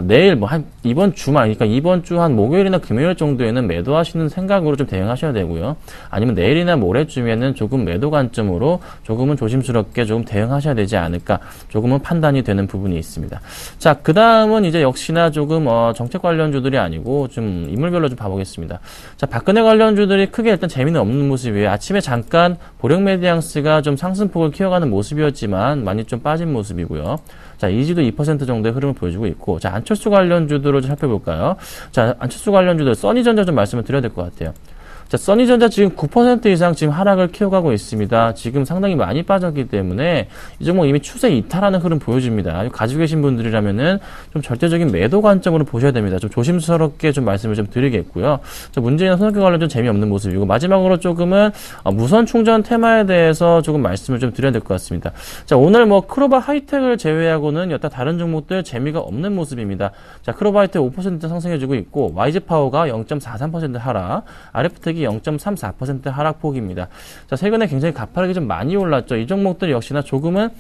내일 이번 주말, 그러니까 이번 주 한 목요일이나 금요일 정도에는 매도하시는 생각으로 좀 대응하셔야 되고요. 아니면 내일이나 모레쯤에는 조금 매도 관점으로 조금은 조심스럽게 조금 대응하셔야 되지 않을까, 조금은 판단이 되는 부분이 있습니다. 자, 그 다음은 이제 역시나 조금, 정책 관련주들이 아니고 좀 인물별로 좀 봐보겠습니다. 자, 박근혜 관련주들이 크게 일단 재미는 없는 모습이에요. 아침에 잠깐 보령메디앙스가 좀 상승폭을 키워가는 모습이었지만 많이 좀 빠진 모습이고요. 자, 이지도 2% 정도의 흐름을 보여주고 있고, 자, 안철수 관련주들을 좀 살펴볼까요? 자, 안철수 관련주들, 써니전자 좀 말씀을 드려야 될 것 같아요. 자, 써니전자 지금 9% 이상 지금 하락을 키워가고 있습니다. 지금 상당히 많이 빠졌기 때문에 이 종목 이미 추세 이탈하는 흐름 보여줍니다. 가지고 계신 분들이라면은 좀 절대적인 매도 관점으로 보셔야 됩니다. 좀 조심스럽게 좀 말씀을 좀 드리겠고요. 자, 문재인 손학규 관련 좀 재미없는 모습이고, 마지막으로 조금은 무선 충전 테마에 대해서 조금 말씀을 좀 드려야 될 것 같습니다. 자, 오늘 크로바 하이텍을 제외하고는 여타 다른 종목들 재미가 없는 모습입니다. 자, 크로바 하이텍 5% 상승해주고 있고, YG파워가 0.43% 하락, RF텍이 0.34% 하락폭입니다. 자, 최근에 굉장히 가파르게 좀 많이 올랐죠. 이 종목들 역시나 조금은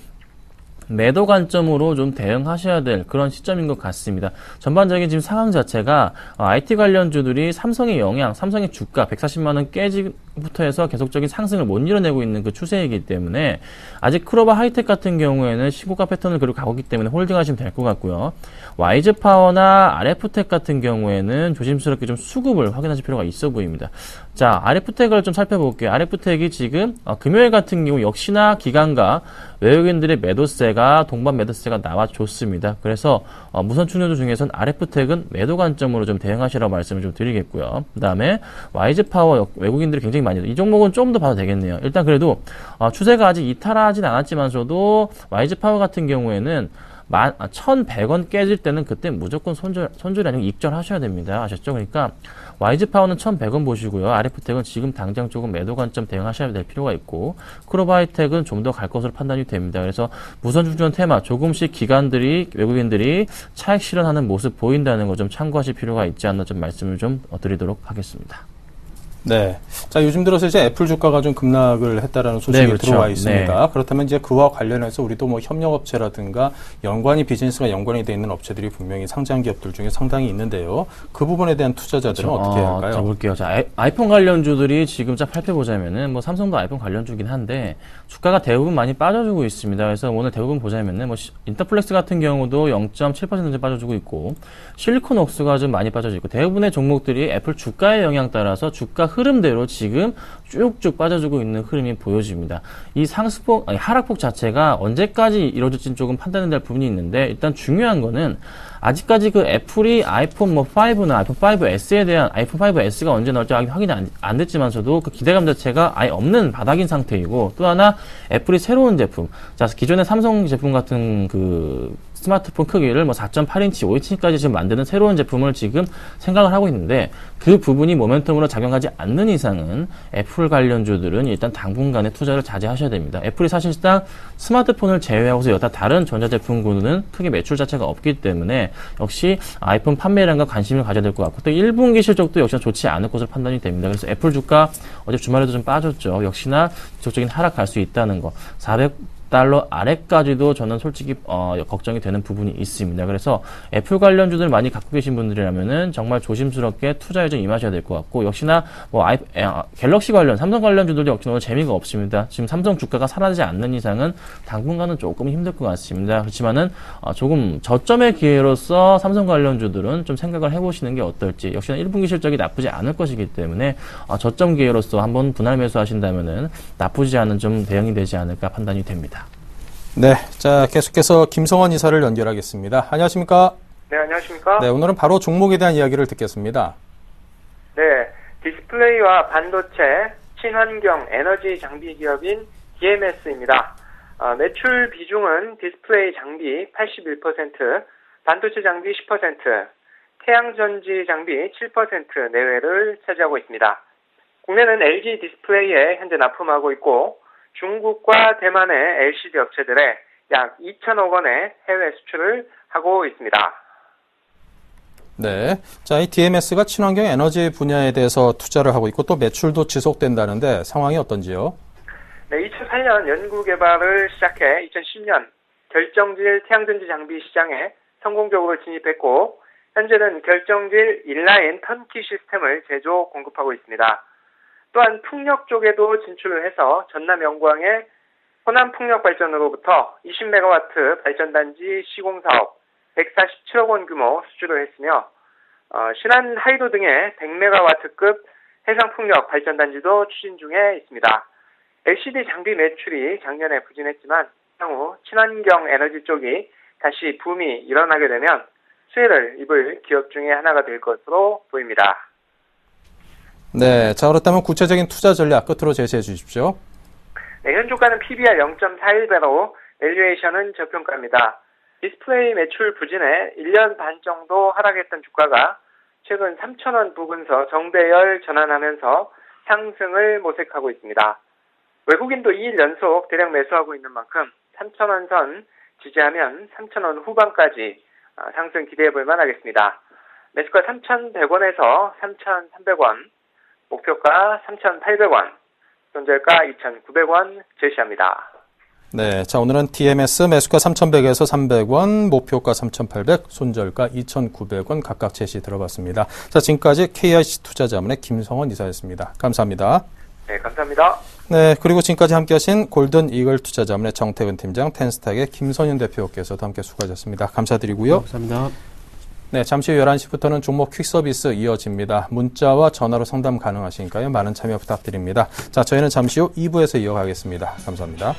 매도 관점으로 좀 대응하셔야 될 그런 시점인 것 같습니다. 전반적인 지금 상황 자체가 IT 관련주들이 삼성의 영향, 삼성의 주가 140만원 깨지부터 해서 계속적인 상승을 못 이뤄내고 있는 그 추세이기 때문에 아직 크로바 하이텍 같은 경우에는 시고가 패턴을 그리고 가고 있기 때문에 홀딩하시면 될 것 같고요. YG파워나 RF텍 같은 경우에는 조심스럽게 좀 수급을 확인하실 필요가 있어 보입니다. 자, RF텍을 좀 살펴볼게요. RF텍이 지금 금요일 같은 경우 역시나 기관과 외국인들의 매도세가 동반 매도세가 나와줬습니다. 그래서 무선 충전주 중에서는 RF텍은 매도 관점으로 좀 대응하시라고 말씀을 좀 드리겠고요. 그 다음에 YG파워 외국인들이 굉장히 많이 이 종목은 좀 더 봐도 되겠네요. 일단 그래도 추세가 아직 이탈하진 않았지만서도 YG파워 같은 경우에는 1,100원 깨질 때는 그때 무조건 손절이 아니고 익절하셔야 됩니다. 아셨죠? 그러니까 YG파워는 1,100원 보시고요. RF텍은 지금 당장 조금 매도 관점 대응하셔야 될 필요가 있고, 크로바이텍은 좀 더 갈 것으로 판단이 됩니다. 그래서 무선 충전 테마 조금씩 기관들이 외국인들이 차익 실현하는 모습 보인다는 거 좀 참고하실 필요가 있지 않나 좀 말씀을 좀 드리도록 하겠습니다. 네. 자, 요즘 들어서 이제 애플 주가가 좀 급락을 했다라는 소식이 그렇죠. 들어와 있습니다. 네. 그렇다면 이제 그와 관련해서 우리도 뭐 협력업체라든가 비즈니스가 연관이 돼 있는 업체들이 분명히 상장 기업들 중에 상당히 있는데요. 그 부분에 대한 투자자들은 어떻게 해야 할까요? 자, 볼게요. 자, 아이폰 관련주들이 지금 쫙 살펴보자면은, 뭐, 삼성도 아이폰 관련주긴 한데, 주가가 대부분 많이 빠져주고 있습니다. 그래서 오늘 대부분 보자면은, 뭐, 인터플렉스 같은 경우도 0.7% 빠져주고 있고, 실리콘옥스가 좀 많이 빠져주고 있고, 대부분의 종목들이 애플 주가의 영향 따라서 주가 흐름대로 지금 쭉쭉 빠져주고 있는 흐름이 보여집니다. 이 하락폭 자체가 언제까지 이루어질지는 조금 판단해야 될 부분이 있는데, 일단 중요한 거는 아직까지 그 애플이 아이폰 5나 아이폰 5S에 대한 아이폰 5S가 언제 나올지 확인이 안 됐지만서도 그 기대감 자체가 아예 없는 바닥인 상태이고, 또 하나 애플이 새로운 제품, 자, 기존의 삼성 제품 같은 그 스마트폰 크기를 뭐 4.8인치, 5인치까지 지금 만드는 새로운 제품을 지금 생각을 하고 있는데, 그 부분이 모멘텀으로 작용하지 않는 이상은 애플 관련주들은 일단 당분간의 투자를 자제하셔야 됩니다. 애플이 사실상 스마트폰을 제외하고서 여타 다른 전자제품군은 크게 매출 자체가 없기 때문에 역시 아이폰 판매량과 관심을 가져야 될 것 같고, 또 1분기 실적도 역시나 좋지 않을 것으로 판단이 됩니다. 그래서 애플 주가 어제 주말에도 좀 빠졌죠. 역시나 지속적인 하락 갈 수 있다는 거. $400 아래까지도 저는 솔직히 걱정이 되는 부분이 있습니다. 그래서 애플 관련주들 많이 갖고 계신 분들이라면은 정말 조심스럽게 투자에 좀 임하셔야 될 것 같고, 역시나 뭐 갤럭시 관련, 삼성 관련주들도 역시 오늘 재미가 없습니다. 지금 삼성 주가가 사라지지 않는 이상은 당분간은 조금 힘들 것 같습니다. 그렇지만은 조금 저점의 기회로서 삼성 관련주들은 좀 생각을 해보시는 게 어떨지. 역시나 1분기 실적이 나쁘지 않을 것이기 때문에 저점 기회로서 한번 분할 매수하신다면은 나쁘지 않은 좀 대응이 되지 않을까 판단이 됩니다. 네, 자, 계속해서 김성원 이사를 연결하겠습니다. 안녕하십니까? 네, 안녕하십니까? 네, 오늘은 바로 종목에 대한 이야기를 듣겠습니다. 네, 디스플레이와 반도체, 친환경 에너지 장비 기업인 DMS입니다. 매출 비중은 디스플레이 장비 81%, 반도체 장비 10%, 태양전지 장비 7% 내외를 차지하고 있습니다. 국내는 LG 디스플레이에 현재 납품하고 있고, 중국과 대만의 LCD 업체들에 약 2천억 원의 해외 수출을 하고 있습니다. 네. 자, 이 DMS가 친환경 에너지 분야에 대해서 투자를 하고 있고 또 매출도 지속된다는데 상황이 어떤지요? 네, 2008년 연구 개발을 시작해 2010년 결정질 태양전지 장비 시장에 성공적으로 진입했고, 현재는 결정질 인라인 턴키 시스템을 제조 공급하고 있습니다. 또한 풍력 쪽에도 진출을 해서 전남 영광의 호남 풍력 발전으로부터 20메가와트 발전단지 시공 사업 147억 원 규모 수주를 했으며, 신안 하이도 등의 100메가와트급 해상 풍력 발전단지도 추진 중에 있습니다. LCD 장비 매출이 작년에 부진했지만 향후 친환경 에너지 쪽이 다시 붐이 일어나게 되면 수혜를 입을 기업 중에 하나가 될 것으로 보입니다. 네, 자, 그렇다면 구체적인 투자 전략 끝으로 제시해 주십시오. 네, 현 주가는 PBR 0.41배로 밸류에이션은 저평가입니다. 디스플레이 매출 부진에 1년 반 정도 하락했던 주가가 최근 3,000원 부근서 정배열 전환하면서 상승을 모색하고 있습니다. 외국인도 2일 연속 대량 매수하고 있는 만큼 3,000원 선 지지하면 3,000원 후반까지 상승 기대해 볼 만하겠습니다. 매수가 3,100원에서 3,300원, 목표가 3,800원, 손절가 2,900원 제시합니다. 네, 자, 오늘은 DMS 매수가 3,100에서 300원, 목표가 3,800, 손절가 2,900원 각각 제시 들어봤습니다. 자, 지금까지 KIC 투자자문의 김성원 이사였습니다. 감사합니다. 네, 감사합니다. 네, 그리고 지금까지 함께하신 골든 이글 투자자문의 정태근 팀장, 텐스탁의 김선윤 대표께서도 함께 수고하셨습니다. 감사드리고요. 감사합니다. 네, 잠시 후 11시부터는 종목 퀵 서비스 이어집니다. 문자와 전화로 상담 가능하시니까요. 많은 참여 부탁드립니다. 자, 저희는 잠시 후 2부에서 이어가겠습니다. 감사합니다.